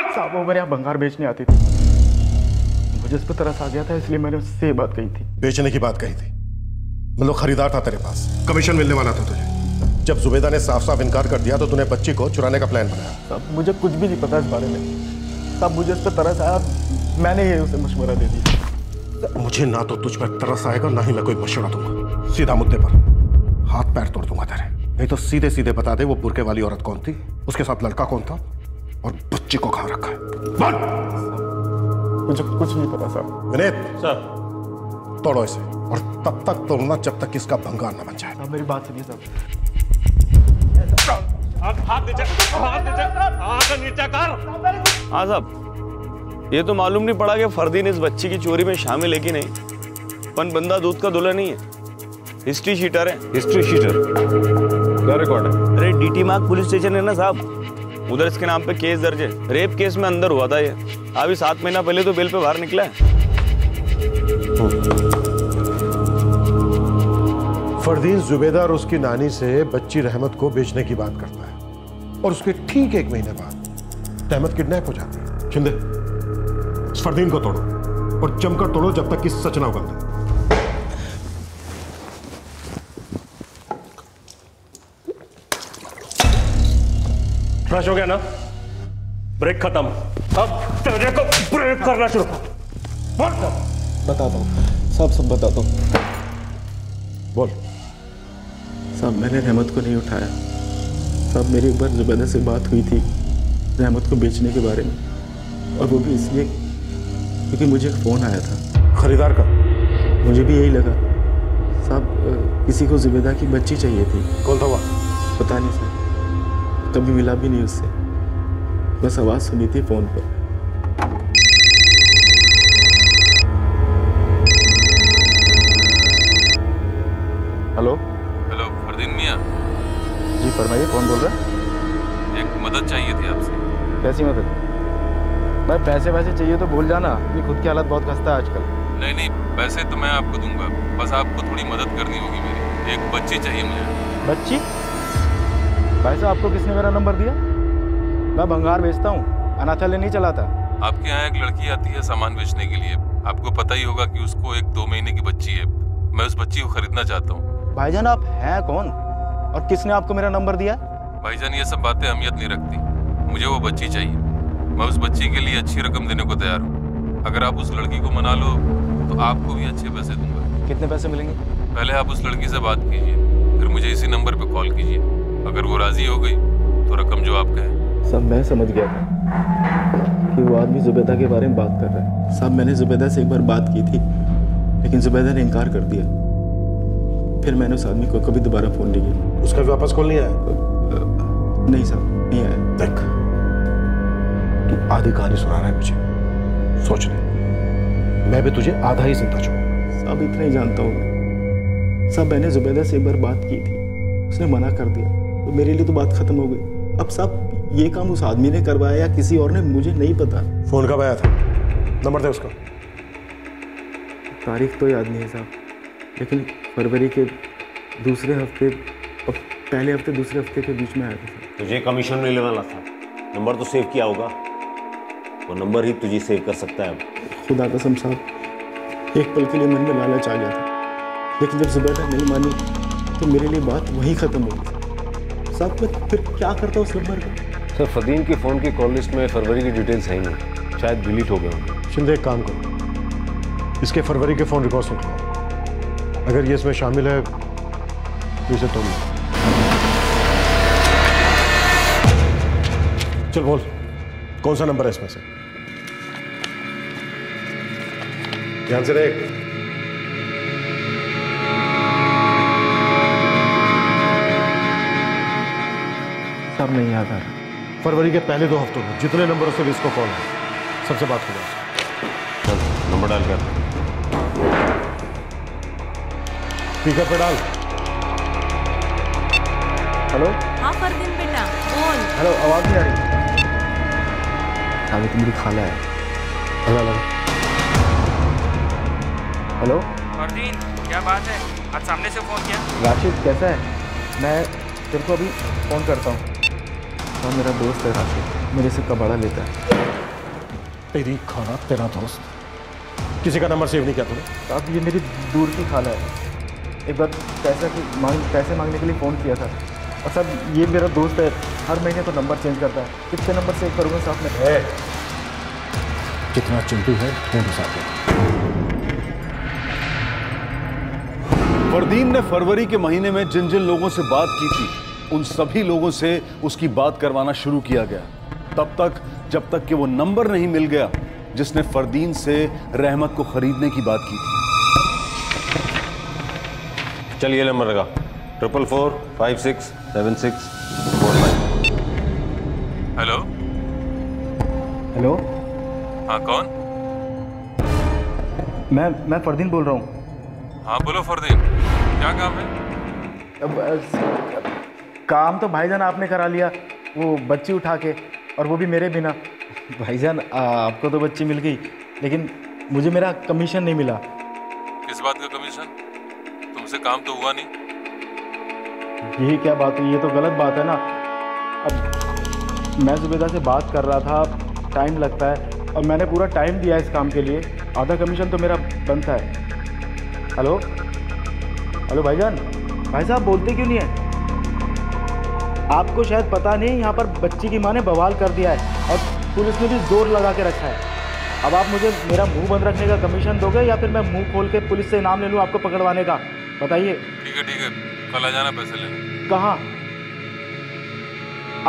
साहब, वो मेरे यहाँ भंगार बेचने आती थी, मुझे इस पर तरस आ गया था, इसलिए मैंने उससे ये बात कही थी। बेचने की बात कही थी? मतलब खरीदार था तेरे पास, कमीशन मिलने वाला था तुझे। जब जुबैदा ने साफ साफ इनकार कर दिया तो तूने बच्ची को चुराने का प्लान बनाया। साहब, मुझे कुछ भी नहीं पता इस बारे में। साहब, मुझे इस पर तरस आया, मैंने ये उसे मशवरा दे दिया। मुझे ना तो तुझ पर तरस आएगा, ना ही मैं कोई मशवरा दूंगा। सीधा मुद्दे पर, हाथ पैर तोड़ दूंगा तेरे। नहीं तो सीधे सीधे बता दे वो बुर्के वाली औरत कौन थी, उसके साथ लड़का कौन था, और बच्ची को कहाँ रखा है। बोल। मुझे कुछ नहीं पता साहब। विनीत सर, तोड़ो इसे, और तब तक तोड़ना जब तक इसका भंगार न बन जाए। साहब, मेरी बात सुनिए साहब। हाथ नीचे, हाथ नीचे कर। हाँ साहब, ये तो मालूम नहीं पड़ा कि फरदीन इस बच्ची की चोरी में शामिल है कि नहीं, पर बंदा दूध का दूल्हा नहीं है, हिस्ट्री शीटर है। History sheeter? क्या रिकॉर्ड है? अरे डीटी मार्ग पुलिस स्टेशन है ना साहब, उधर इसके नाम पे केस दर्ज है। रेप केस में अंदर हुआ था ये, अभी 7 महीना पहले तो बेल पे बाहर निकला है। फरदीन जुबैदा और उसकी नानी से बच्ची रहमत को बेचने की बात करता है, और उसके ठीक 1 महीने बाद रहमत किडनैप हो जाती है। शिंदे, इस फरदीन को तोड़ो, और जमकर तोड़ो जब तक कि सच ना उगल। फ्रेश हो गया ना? ब्रेक खत्म, अब तेरे को ब्रेक करना शुरू कर। बताता हूँ साहब, सब बताता हूँ। बोल। साहब, मैंने रहमत को नहीं उठाया साहब। मेरी एक बार जुबैदा से बात हुई थी रहमत को बेचने के बारे में, और वो भी इसलिए क्योंकि मुझे एक फ़ोन आया था खरीदार का। मुझे भी यही लगा साहब। किसी को जुबेदा की बच्ची चाहिए थी। कौन था वो? पता नहीं सर, कभी मिला भी नहीं उससे, बस आवाज़ सुनी थी फ़ोन पर। हेलो हेलो फरदीन मियाँ। जी फरमाइए, कौन बोल रहा है? एक मदद चाहिए थी आपसे। कैसी मदद? भाई पैसे चाहिए तो भूल जाना, अपनी खुद की हालत बहुत खस्ता है आजकल। नहीं नहीं, पैसे तो मैं आपको दूंगा, बस आपको थोड़ी मदद करनी होगी मेरी। एक बच्ची चाहिए मुझे। बच्ची? भाई साहब आपको किसने मेरा नंबर दिया? मैं भंगार बेचता हूँ, अनाथालय नहीं चलाता। आपके यहाँ एक लड़की आती है सामान बेचने के लिए, आपको पता ही होगा कि उसको 1-2 महीने की बच्ची है। मैं उस बच्ची को खरीदना चाहता हूँ। भाईजान आप हैं कौन और किसने आपको मेरा नंबर दिया? भाईजान ये सब बातें अहमियत नहीं रखती, मुझे वो बच्ची चाहिए। मैं उस बच्ची के लिए अच्छी रकम देने को तैयार हूँ। अगर आप उस लड़की को मना लो तो आपको भी अच्छे पैसे दूंगा। कितने पैसे मिलेंगे? पहले आप उस लड़की से बात कीजिए, फिर मुझे इसी नंबर पे कॉल कीजिए। अगर वो राजी हो गई तो रकम जो आप कहें। सब मैं समझ गया था कि वो आदमी जुबैदा के बारे में बात कर रहा है। साहब मैंने जुबैदा से एक बार बात की थी, लेकिन जुबैदा ने इनकार कर दिया। फिर मैंने उस आदमी को कभी दोबारा फ़ोन नहीं किया। उसका भी वापस कॉल नहीं आया? नहीं साहब, नहीं आया। देख, तू आधी कहानी सुना रहा है मुझे, सोच ले, मैं भी तुझे आधा ही जिंदा छोड़ूंगा। साहब इतना ही जानता हूँ साहब, मैंने जुबैदा से एक बार बात की थी, उसने मना कर दिया, तो मेरे लिए तो बात खत्म हो गई। अब साहब ये काम उस आदमी ने करवाया या किसी और ने, मुझे नहीं पता। फोन कब आया था? नंबर दे उसका। तारीख तो याद नहीं है साहब, लेकिन फरवरी के दूसरे हफ्ते और पहले हफ्ते दूसरे हफ्ते के बीच में आया था। तुझे कमीशन मिलने वाला था, नंबर तो सेव किया होगा, वो नंबर ही तुझे सेव कर सकता है। खुदा कसम साहब, एक पल के लिए मन में लालच आ गया था, लेकिन जब जुबैदा नहीं मानी तो मेरे लिए बात वहीं ख़त्म हो गई। साहब मैं फिर क्या करता उस नंबर का? सर फरदीन के फ़ोन की कॉल लिस्ट में फरवरी की डिटेल्स है ही नहीं, शायद डिलीट हो गए होंगे। शिंदे एक काम करो, इसके फरवरी के फ़ोन रिकॉर्ड्स निकलो, अगर ये इसमें शामिल है तो इसे तुम चल बोल, कौन सा नंबर है इसमें से? ध्यान से देख। सब नहीं याद आ रहा। फरवरी के पहले 2 हफ्तों में जितने नंबरों से भी इसको कॉल है, सबसे बात करो। चल नंबर डाल कर स्पीकर पे डाल। हेलो हाँ फरदीन बेटा बोल। हेलो, आवाज़ नहीं आ रही? आगे तो मेरी खाला है। हेलो फरदीन, क्या बात है, आज सामने से फ़ोन किया? राशिद कैसा है? मैं तेरे को अभी फ़ोन करता हूँ। और मेरा दोस्त है राशिद, मेरे से कबाड़ा लेता है। तेरी खाना तेरा दोस्त, किसी का नंबर सेव नहीं किया तूने? अब ये मेरी दूर की खाला है, एक बार पैसे मांगने के लिए फ़ोन किया था। और साहब ये मेरा दोस्त है, हर महीने तो नंबर चेंज करता है, कितने नंबर सेव करूँगा साहब मैं? कितना चिंटू है ढूंढ साथ। फरदीन ने फरवरी के महीने में जिन जिन लोगों से बात की थी, उन सभी लोगों से उसकी बात करवाना शुरू किया गया, तब तक जब तक कि वो नंबर नहीं मिल गया जिसने फरदीन से रहमत को खरीदने की बात की थी। चलिए नंबर लगा 444567645। हेलो हेलो, हाँ कौन? मैं फरदीन बोल रहा हूँ। हाँ बोलो फरदीन, क्या काम है? काम तो भाईजान आपने करा लिया, वो बच्ची उठा के, और वो भी मेरे बिना। भाईजान आपको तो बच्ची मिल गई, लेकिन मुझे मेरा कमीशन नहीं मिला। किस बात का कमीशन? तुमसे काम तो हुआ नहीं। यही क्या बात हुई? ये तो गलत बात है ना। अब मैं जुबैदा से बात कर रहा था, टाइम लगता है, और मैंने पूरा टाइम दिया इस काम के लिए, आधा कमीशन तो मेरा बनता है। हेलो हेलो भाईजान, भाई साहब बोलते क्यों नहीं है? आपको शायद पता नहीं, यहाँ पर बच्ची की माँ ने बवाल कर दिया है और पुलिस ने भी जोर लगा के रखा है। अब आप मुझे मेरा मुंह बंद रखने का कमीशन दोगे या फिर मैं मुंह खोल के पुलिस से इनाम ले लूँ आपको पकड़वाने का? बताइए। ठीक है, कल आ जाना पैसे लेने। कहाँ?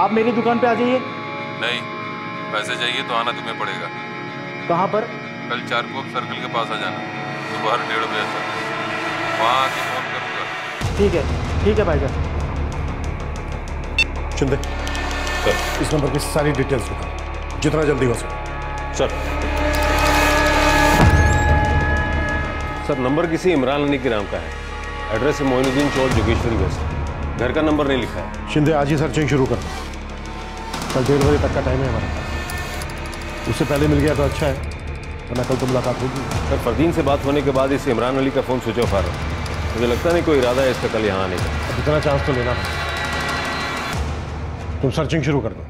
आप मेरी दुकान पे आ जाइए। नहीं, पैसे चाहिए तो आना तुम्हें पड़ेगा। कहाँ पर? कल चारकोप सर्कल के पास आ जाना, दोपहर 1:30 बजे तक। वहाँ आके फोन करूँगा, ठीक है भाईजान। शिंदे, इस नंबर की सारी डिटेल्स बता, जितना जल्दी हो सके। सर नंबर किसी इमरान अली के नाम का है। एड्रेस है मोइनुद्दीन चौक, जोगेश्वरी वेस्ट। घर का नंबर नहीं लिखा है। शिंदे, आज ही सर्चिंग शुरू कर दो। कल 1:30 बजे तक का टाइम है हमारे पास। उससे पहले मिल गया तो अच्छा है, वरना कल तो मुलाकात होगी। सर फरदीन से बात होने के बाद इस इमरान अली का फ़ोन स्विच ऑफ आ रहा है। मुझे लगता नहीं कोई इरादा है इसका कल यहाँ आने का। अब इतना चांस तो लेना, तुम सर्चिंग शुरू कर दो।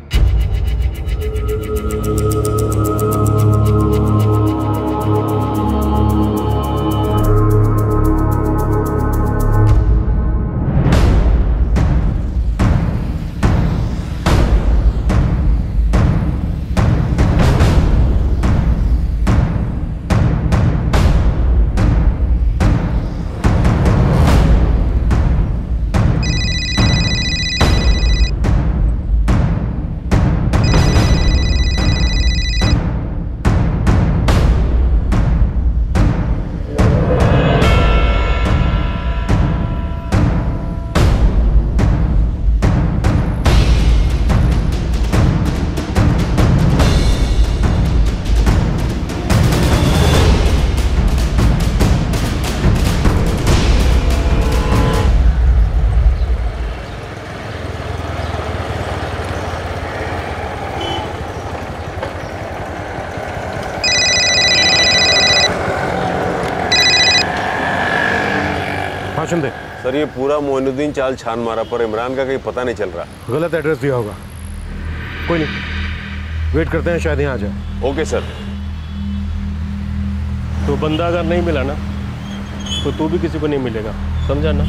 दे। सर ये पूरा मोइनुद्दीन चाल छान मारा, पर इमरान का कहीं पता नहीं चल रहा। गलत एड्रेस दिया होगा। कोई नहीं, वेट करते हैं, शायद यहाँ आ जाए। Okay sir. तो बंदा अगर नहीं मिला ना तो तू भी किसी को नहीं मिलेगा, समझा ना?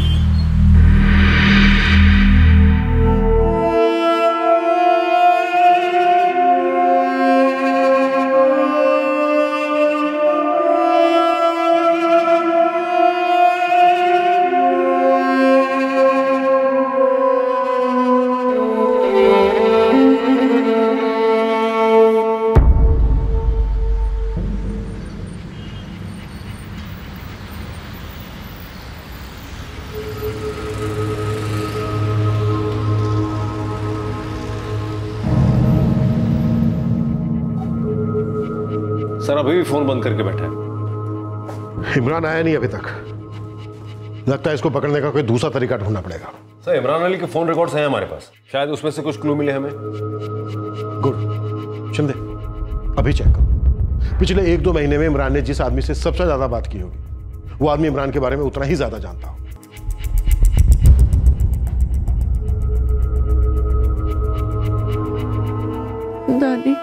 सर अभी भी फोन बंद करके बैठा है। इमरान आया नहीं अभी तक। लगता है इसको पकड़ने का कोई दूसरा तरीका ढूंढना पड़ेगा। सर इमरान अली के फोन रिकॉर्ड्स हैं हमारे पास, शायद उसमें से कुछ क्लू मिले हमें। गुड। शिंदे, अभी चेक करो। पिछले 1-2 महीने में इमरान ने जिस आदमी से सबसे ज्यादा बात की होगी, वो आदमी इमरान के बारे में उतना ही ज्यादा जानता हो। दादी,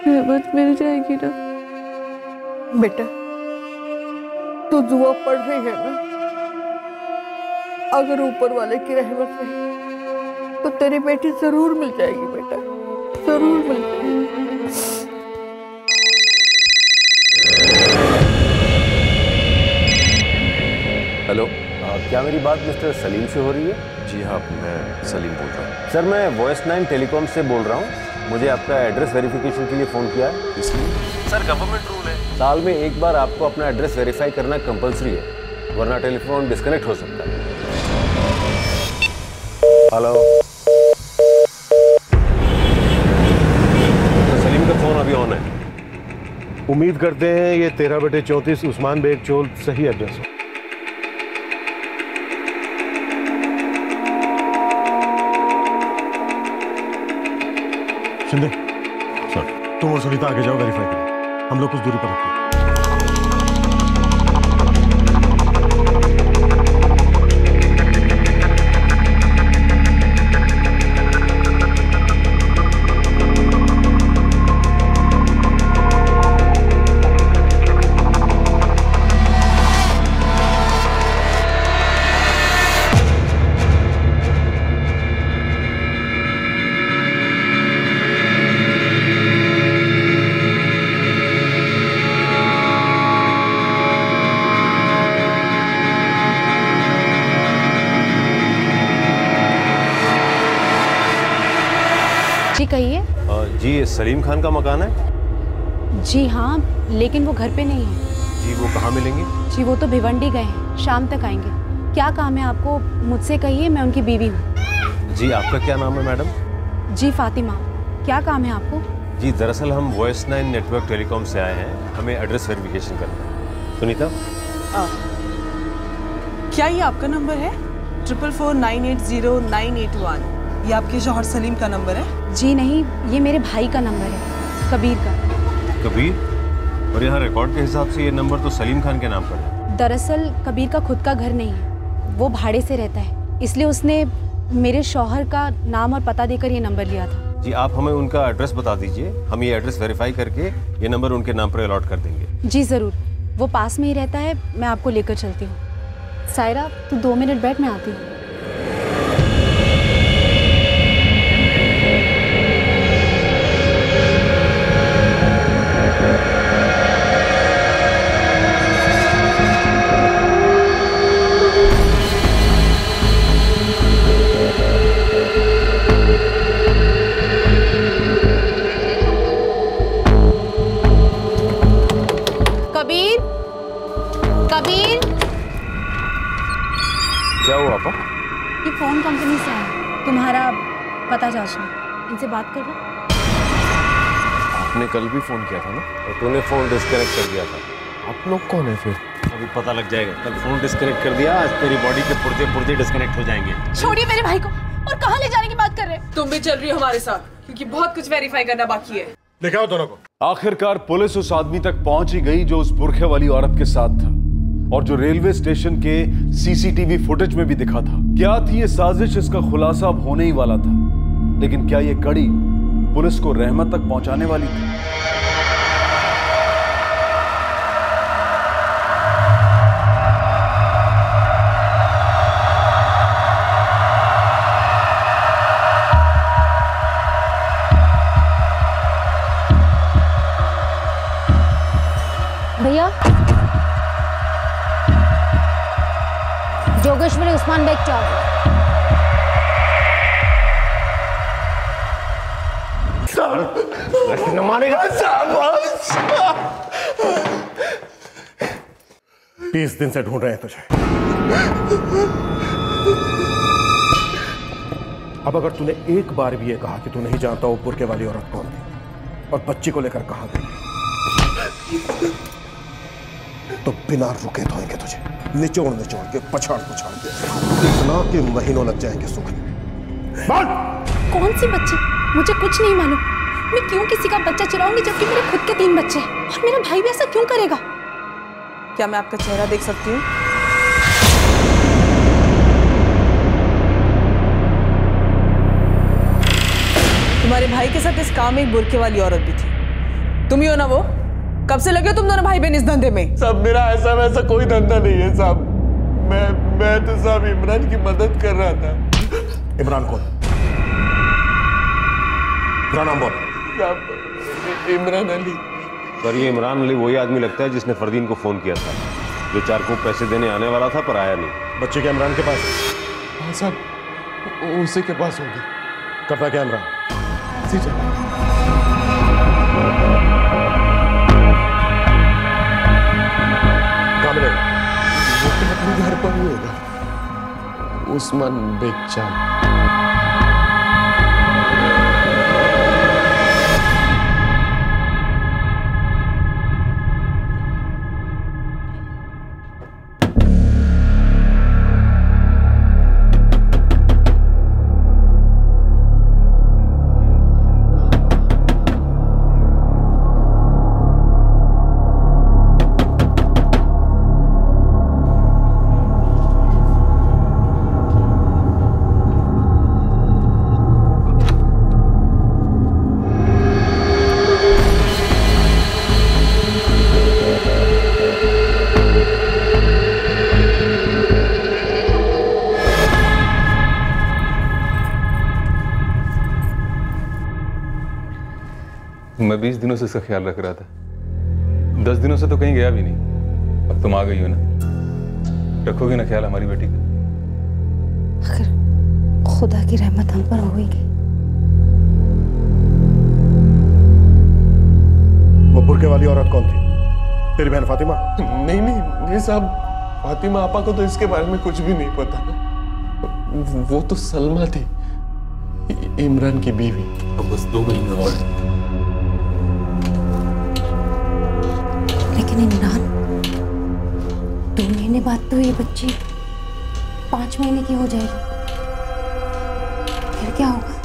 रहमत मिल जाएगी ना? बेटा, तू दुआ पढ़ रही है ना? अगर ऊपर वाले की रहमत रही तो तेरी बेटी जरूर मिल जाएगी बेटा, जरूर मिल जाएगी। हेलो, क्या मेरी बात मिस्टर सलीम से हो रही है? जी हाँ, मैं सलीम बोल रहा हूँ। सर मैं वॉइस 9 टेलीकॉम से बोल रहा हूँ। मुझे आपका एड्रेस वेरिफिकेशन के लिए फ़ोन किया है। इसलिए? सर गवर्नमेंट रूल है, साल में एक बार आपको अपना एड्रेस वेरीफाई करना कंपलसरी है, वरना टेलीफोन डिस्कनेक्ट हो सकता है। हेलो, तो सलीम का फ़ोन अभी ऑन है। उम्मीद करते हैं ये 13/34 उस्मान बेग चौल सही एड्रेस है। शिंदे, सर तुम और सुनीता आगे जाओ, वेरीफाई करो। हम लोग कुछ दूरी पर रखते हैं। जी कहिए। जी ये सलीम खान का मकान है? जी हाँ, लेकिन वो घर पे नहीं है। जी वो कहाँ मिलेंगे? जी वो तो भिवंडी गए हैं, शाम तक आएंगे। क्या काम है आपको? मुझसे कहिए, मैं उनकी बीवी हूँ। जी आपका क्या नाम है मैडम? जी फातिमा। क्या काम है आपको? जी दरअसल हम वॉइस 9 नेटवर्क टेलीकॉम से आए हैं, हमें एड्रेस वेरिफिकेशन करना है। सुनीता, क्या ये आपका नंबर है? 44498091। ये आपके शौहर सलीम का नंबर है? जी नहीं, ये मेरे भाई का नंबर है, कबीर का। कबीर? और यहाँ रिकॉर्ड के हिसाब से ये नंबर तो सलीम खान के नाम पर है। दरअसल कबीर का खुद का घर नहीं है, वो भाड़े से रहता है, इसलिए उसने मेरे शौहर का नाम और पता देकर ये नंबर लिया था। जी आप हमें उनका एड्रेस बता दीजिए, हम ये एड्रेस वेरीफाई करके ये नंबर उनके नाम पर अलॉट कर देंगे। जी ज़रूर, वो पास में ही रहता है, मैं आपको लेकर चलती हूँ। सायरा तू 2 मिनट बैठ, मैं आती हूँ। कबीर, कबीर। क्या हुआ आपा? ये फोन कंपनी से है, तुम्हारा पता जांचना, इनसे बात कर लो। आपने कल भी फोन किया था ना, और तूने फोन डिस्कनेक्ट कर दिया था। आप लोग कौन है फिर? अभी पता लग जाएगा। कल फोन डिस्कनेक्ट कर दिया, आज तेरी बॉडी के पुर्जे पुर्जे डिस्कनेक्ट हो जाएंगे। छोड़िए मेरे भाई को, और कहाँ ले जाने की बात कर रहे हैं? तुम भी चल रही हो हमारे साथ, क्योंकि बहुत कुछ वेरीफाई करना बाकी है। दिखाओ दोनों को। आखिरकार पुलिस उस आदमी तक पहुंच ही गई जो उस बुरखे वाली औरत के साथ था और जो रेलवे स्टेशन के सीसीटीवी फुटेज में भी दिखा था। क्या थी ये साजिश, इसका खुलासा अब होने ही वाला था। लेकिन क्या ये कड़ी पुलिस को रहमत तक पहुंचाने वाली थी? भैया, जोगेश्वरी उस्मान बेग चौक। न मानेगा। 20 दिन से ढूंढ रहे हैं तुझे। अब अगर तूने एक बार भी ये कहा कि तू नहीं जानता वो बुरके वाली औरत कौन थी और बच्ची को लेकर कहां गई, तो बिना रुके धोएंगे तुझे, निचोड़ निचोड़ के, पछाड़ पछाड़ के, इतना कि महीनों लग जाएंगे सूखने। कौन सी बच्ची? मुझे कुछ नहीं मालूम। मैं क्यों किसी का बच्चा चुराऊंगी जबकि मेरे खुद के 3 बच्चे हैं? और मेरा भाई भी ऐसा क्यों करेगा? क्या मैं आपका चेहरा देख सकती हूँ? तुम्हारे भाई के साथ इस काम में एक बुरके वाली औरत भी थी। तुम ही हो ना वो? कब से लगे हो तुम दोनों भाई बहन इस धंधे में? सब मेरा ऐसा वैसा कोई धंधा नहीं है साहब। मैं तो साहब इमरान की मदद कर रहा था। इमरान कौन? पूरा नाम बोल। इमरान अली। सर ये इमरान अली वही आदमी लगता है जिसने फरदीन को फोन किया था, जो 4 को पैसे देने आने वाला था पर आया नहीं। बच्चे क्या इमरान के पास? हाँ साहब, उसी के पास होगी। करता क्या इमरान? कहाँ मिलेगा? वो तो अपने घर पर ही होगा। उस्मान बेग चौक। मैं 20 दिनों से इसका ख्याल रख रहा था। 10 दिनों से तो कहीं गया भी नहीं। अब तुम आ गई हो ना, रखोगे ना ख्याल हमारी बेटी का? अगर खुदा की रहमत हम पर होगी। वो बुरके वाली औरत कौन थी? तेरी बहन फातिमा? नहीं साहब, फातिमा आपा को तो इसके बारे में कुछ भी नहीं पता। वो तो सलमा थी, इमरान की बीवी। अब बस 2 महीने और। लेकिन इमरान, 2 महीने बाद तो ये बच्ची 5 महीने की हो जाएगी, फिर क्या होगा?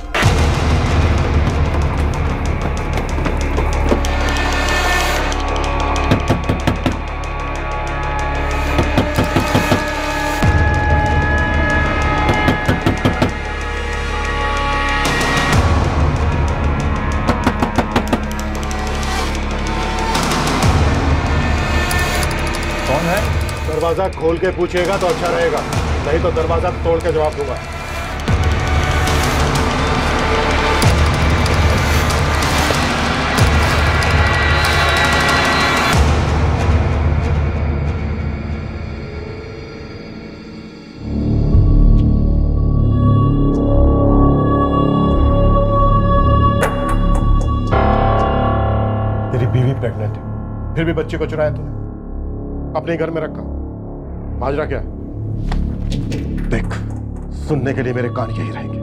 दरवाजा खोल के पूछेगा तो अच्छा रहेगा, नहीं तो दरवाजा तोड़ के जवाब दूंगा। तेरी बीवी प्रेग्नेंट है, फिर भी बच्चे को चुराया तूने, अपने घर में रखा। माजरा क्या? देख, सुनने के लिए मेरे कान यही रहेंगे।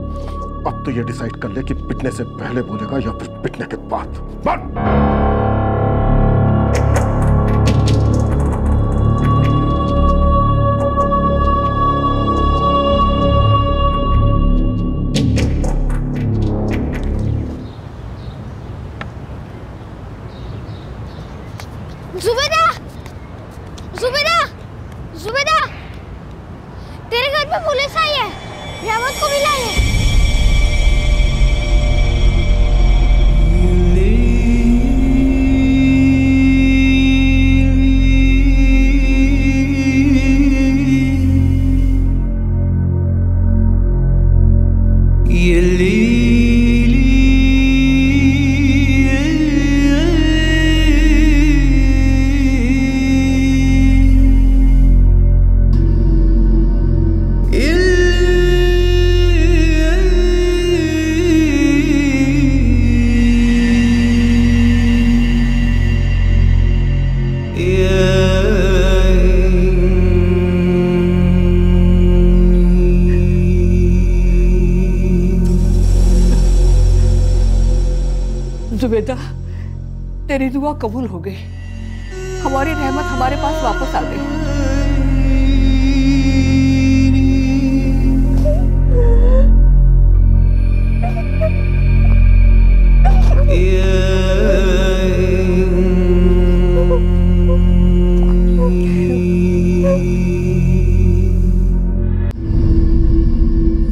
अब तो ये डिसाइड कर ले कि पिटने से पहले बोलेगा या फिर पिटने के बाद। बोल। जुबैदा! जुबैदा! जुबैदा! तेरे घर पे पुलिस आई है, रहमत को मिला है। जुबैदा, तेरी दुआ कबूल हो गई, हमारी रहमत हमारे पास वापस आ गई।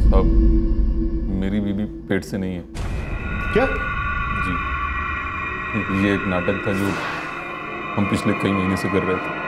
साहब, मेरी बीबी पेट से नहीं है। क्या? जी, ये एक नाटक था जो हम पिछले कई महीने से कर रहे थे।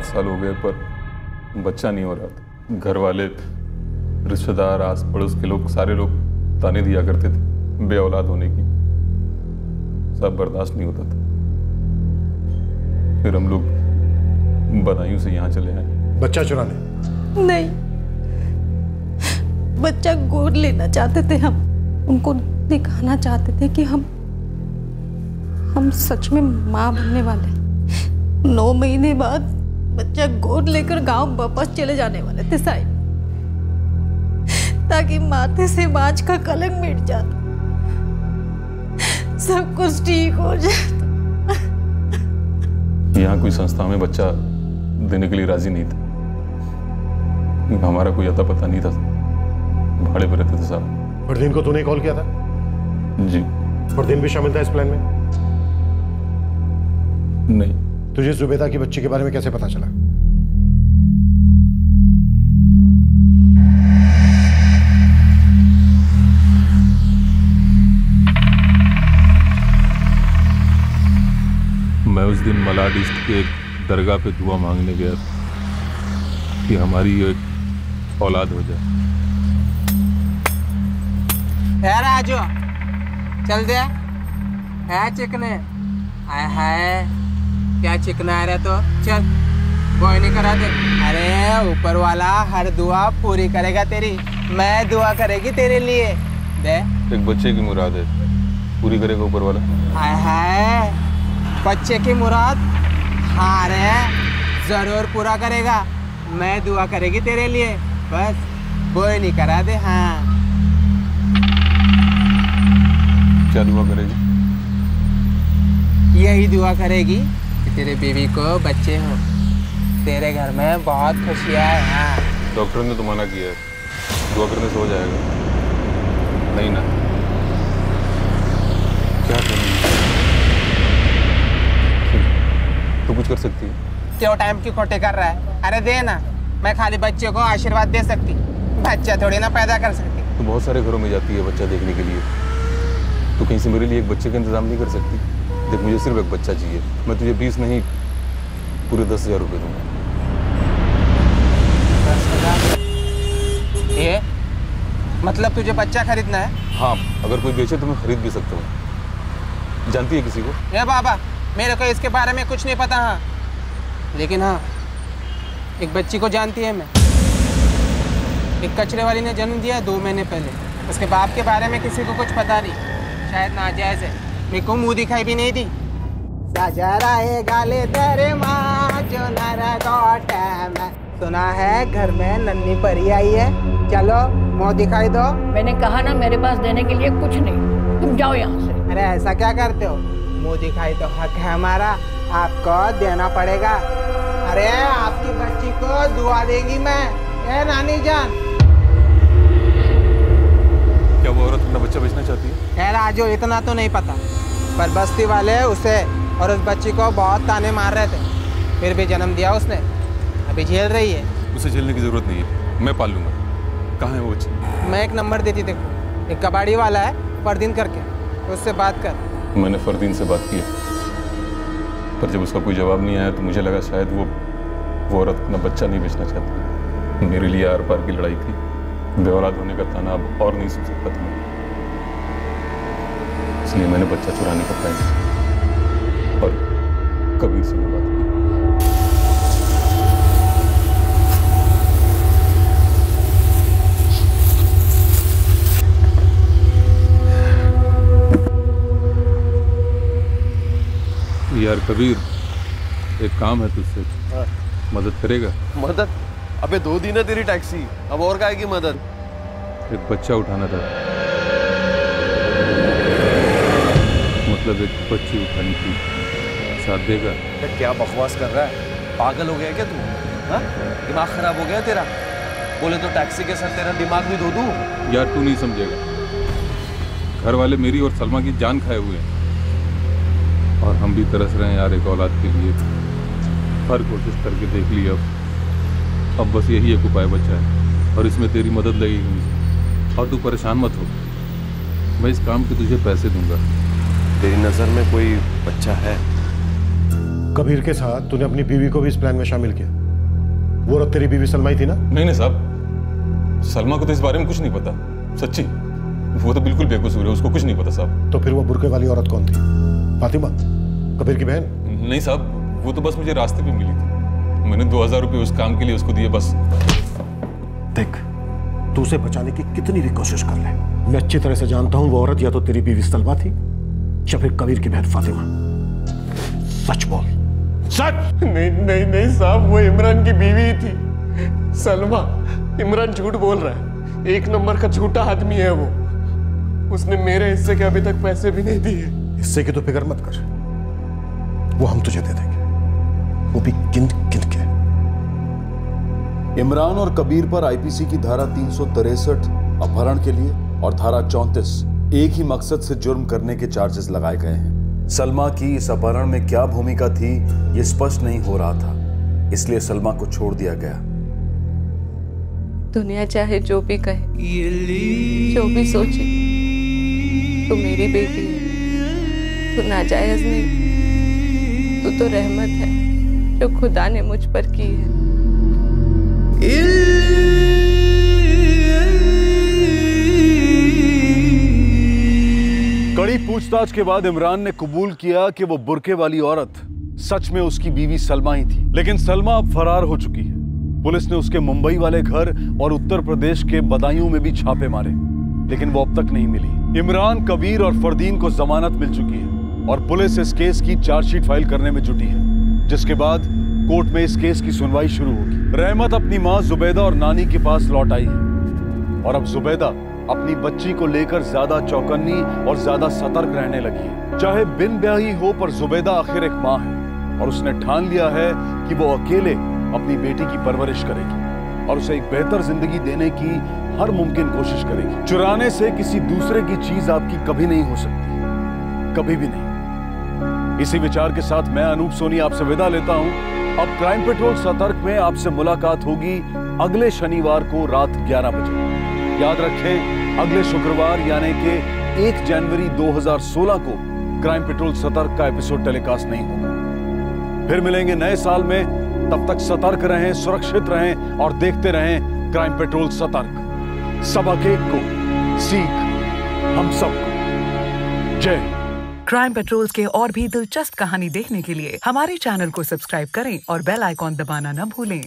साल हो गए पर बच्चा नहीं हो रहा था। घर वाले, रिश्तेदार, आस पड़ोस के लोग, सारे लोग ताने दिया करते थे बे औलाद होने की। सब बर्दाश्त नहीं होता था। फिर हम लोग बदायूं से यहाँ चले आए। बच्चा चुराने? नहीं, बच्चा गोद लेना चाहते थे हम। उनको दिखाना चाहते थे कि हम सच में माँ बनने वाले। 9 महीने बाद बच्चा गोद लेकर गांव वापस चले जाने वाले थे साहिब, ताकि माथे से बाज का कलंक मिट जाता, सब कुछ ठीक हो जाता। यहाँ कोई संस्था में बच्चा देने के लिए राजी नहीं था। हमारा कोई अता पता नहीं था, भाड़े पर रहते थे साहब। फरदीन को तूने कॉल किया था? जी। फरदीन भी शामिल था इस प्लान में? नहीं। तुझे जुबैदा की बच्ची के बारे में कैसे पता चला? मैं उस दिन मलाड ईस्ट के एक दरगाह पे दुआ मांगने गया था कि हमारी एक औलाद हो जाए। है राजू, चल दे है चिकने। हाय हाय क्या चिकना है रे, तो चल कोई नहीं करा दे। अरे ऊपर वाला हर दुआ पूरी करेगा तेरी, मैं दुआ करेगी तेरे लिए। दे एक बच्चे की मुराद है, पूरी करेगा ऊपर वाला। हाय हाय बच्चे की मुराद, हाँ रे जरूर पूरा करेगा, मैं दुआ करेगी तेरे लिए, बस कोई नहीं करा दे। हाँ क्या दुआ करेगी? यही दुआ करेगी कि तेरे बीवी को बच्चे हो, तेरे घर में बहुत खुशियाँ है। हाँ डॉक्टर ने तो मना किया है, दुआ करने से हो जाएगा। नहीं ना, क्या करेंगे? तो कुछ कर सकती है? क्यों टाइम की खोटे कर रहा है? अरे दे ना, मैं खाली बच्चे को आशीर्वाद दे सकती, बच्चा थोड़ी ना पैदा कर सकती। तो बहुत सारे घरों में जाती है बच्चा देखने के लिए, तो कहीं से मेरे लिए एक बच्चे का इंतजाम नहीं कर सकती? देख मुझे सिर्फ एक बच्चा चाहिए, मैं तुझे 20 नहीं पूरे 10,000 रुपये दूंगा। 10,000? ये मतलब तुझे बच्चा खरीदना है? हाँ, अगर कोई बेचे तो मैं खरीद भी सकता हूँ। जानती है किसी को? ये बाबा मेरे को इसके बारे में कुछ नहीं पता। हाँ लेकिन हाँ एक बच्ची को जानती है मैं, एक कचरे वाली ने जन्म दिया 2 महीने पहले, उसके बाप के बारे में किसी को कुछ पता नहीं, शायद नाजायज है, मेरे को मुंह दिखाई भी नहीं दी। गाले तेरे माँ जो में सुना है घर में नन्ही परी आई है, चलो मुंह दिखाई दो। मैंने कहा ना मेरे पास देने के लिए कुछ नहीं, तुम जाओ यहाँ से। अरे ऐसा क्या करते हो, मुंह दिखाई तो हक है हमारा, आपको देना पड़ेगा। अरे आपकी बच्ची को दुआ देगी मैं, ए नानी जान। क्या वो औरत अपना बच्चा बेचना चाहती है? खैर आजो इतना तो नहीं पता, पर बस्ती वाले उसे और उस बच्ची को बहुत ताने मार रहे थे, फिर भी जन्म दिया उसने, अभी झेल रही है। उसे झेलने की जरूरत नहीं है, मैं पाल लूंगा। कहाँ है वो बच्ची? मैं एक नंबर देती, देखो एक कबाड़ी वाला है फरदीन करके, तो उससे बात कर। मैंने फरदीन से बात की, पर जब उसका कोई जवाब नहीं आया तो मुझे लगा शायद वो औरत अपना बच्चा नहीं बेचना चाहती। मेरे लिए आर पार की लड़ाई थी, बेऔलाद होने का ताना अब और नहीं सुन सकता था, इसलिए मैंने बच्चा चुराने का फैसला किया और कबीर से बात की। यार कबीर, एक काम है तुझसे, मदद करेगा? मदद? अबे 2 दिन है तेरी टैक्सी, अब और क्या की मदद? एक बच्चा उठाना था, मतलब एक बच्ची उठानी थी, साथ देगा? क्या बकवास कर रहा है, पागल हो गया क्या तू? हाँ? दिमाग खराब हो गया तेरा? बोले तो टैक्सी के साथ तेरा दिमाग भी धो दूं? यार तू नहीं समझेगा, घर वाले मेरी और सलमा की जान खाए हुए हैं और हम भी तरस रहे हैं यार एक औलाद के लिए। हर कोशिश करके देख ली, अब बस यही एक उपाय बचा है और इसमें तेरी मदद लगेगी मुझे। और तू परेशान मत हो, मैं इस काम के तुझे पैसे दूंगा। तेरी नजर में कोई बच्चा है? कबीर के साथ तूने अपनी बीवी को भी इस प्लान में शामिल किया? वो औरत तेरी बीवी सलमा ही थी ना? नहीं नहीं साहब, सलमा को तो इस बारे में कुछ नहीं पता, सच्ची, वो तो बिल्कुल बेकसूर है, उसको कुछ नहीं पता साहब। तो फिर वो बुर्के वाली औरत कौन थी? फातिमा, कबीर की बहन? नहीं साहब, वो तो बस मुझे रास्ते पे मिली थी, मैंने 2000 रुपये उस काम के लिए उसको दिए बस। देख, तू उसे बचाने की कितनी भी कोशिश कर ले, मैं अच्छी तरह से जानता हूँ वो औरत या तो तेरी बीवी सलमा थी या फिर कबीर की बहन फातिमा। सच बोल, सच। नहीं नहीं नहीं साहब, वो इमरान की बीवी थी सलमा। इमरान झूठ बोल रहा है, 1 नंबर का झूठा आदमी है वो, उसने मेरे हिस्से के अभी तक पैसे भी नहीं दिए। हिस्से की तो फिक्र मत कर, वो हम तुझे दे देंगे, वो भी गिन गिन के। इमरान और कबीर पर आईपीसी की धारा 363 अपहरण के लिए और धारा 34 एक ही मकसद से जुर्म करने के चार्जेस लगाए गए हैं। सलमा की इस अपहरण में क्या भूमिका थी ये स्पष्ट नहीं हो रहा था, इसलिए सलमा को छोड़ दिया गया। दुनिया चाहे जो भी कहे, जो भी सोचे, तू मेरी बेटी है, तू नाजायज नहीं, तू तो रहमत है जो खुदा ने मुझ पर की है। कड़ी पूछताछ के बाद इमरान ने कबूल किया कि वो बुर्के वाली औरत सच में उसकी बीवी सलमा ही थी। लेकिन सलमा अब फरार हो चुकी है। पुलिस ने उसके मुंबई वाले घर और उत्तर प्रदेश के बदायूं में भी छापे मारे, लेकिन वो अब तक नहीं मिली। इमरान, कबीर और फरदीन को जमानत मिल चुकी है और पुलिस इस केस की चार्जशीट फाइल करने में जुटी है, जिसके बाद कोर्ट में इस केस की सुनवाई शुरू होगी। रहमत अपनी मां जुबैदा और नानी के पास लौट आई है और अब जुबैदा अपनी बच्ची को लेकर ज्यादा चौकन्नी और ज्यादा सतर्क रहने लगी है। चाहे बिन ब्याही हो, पर जुबैदा आखिर एक मां है और उसने ठान लिया है कि वो अकेले अपनी बेटी की परवरिश करेगी और उसे एक बेहतर जिंदगी देने की हर मुमकिन कोशिश करेगी। चुराने से किसी दूसरे की चीज आपकी कभी नहीं हो सकती, कभी भी नहीं। इसी विचार के साथ मैं अनूप सोनी आपसे विदा लेता हूं। अब क्राइम पेट्रोल सतर्क में आपसे मुलाकात होगी अगले शनिवार को रात 11 बजे। याद रखें, अगले शुक्रवार यानी कि 1 जनवरी 2016 को क्राइम पेट्रोल सतर्क का एपिसोड टेलीकास्ट नहीं होगा। फिर मिलेंगे नए साल में। तब तक सतर्क रहें, सुरक्षित रहें और देखते रहें क्राइम पेट्रोल सतर्क। सबक एक को, सीख हम सबको। जय। क्राइम पेट्रोल के और भी दिलचस्प कहानी देखने के लिए हमारे चैनल को सब्सक्राइब करें और बेल आइकॉन दबाना न भूलें।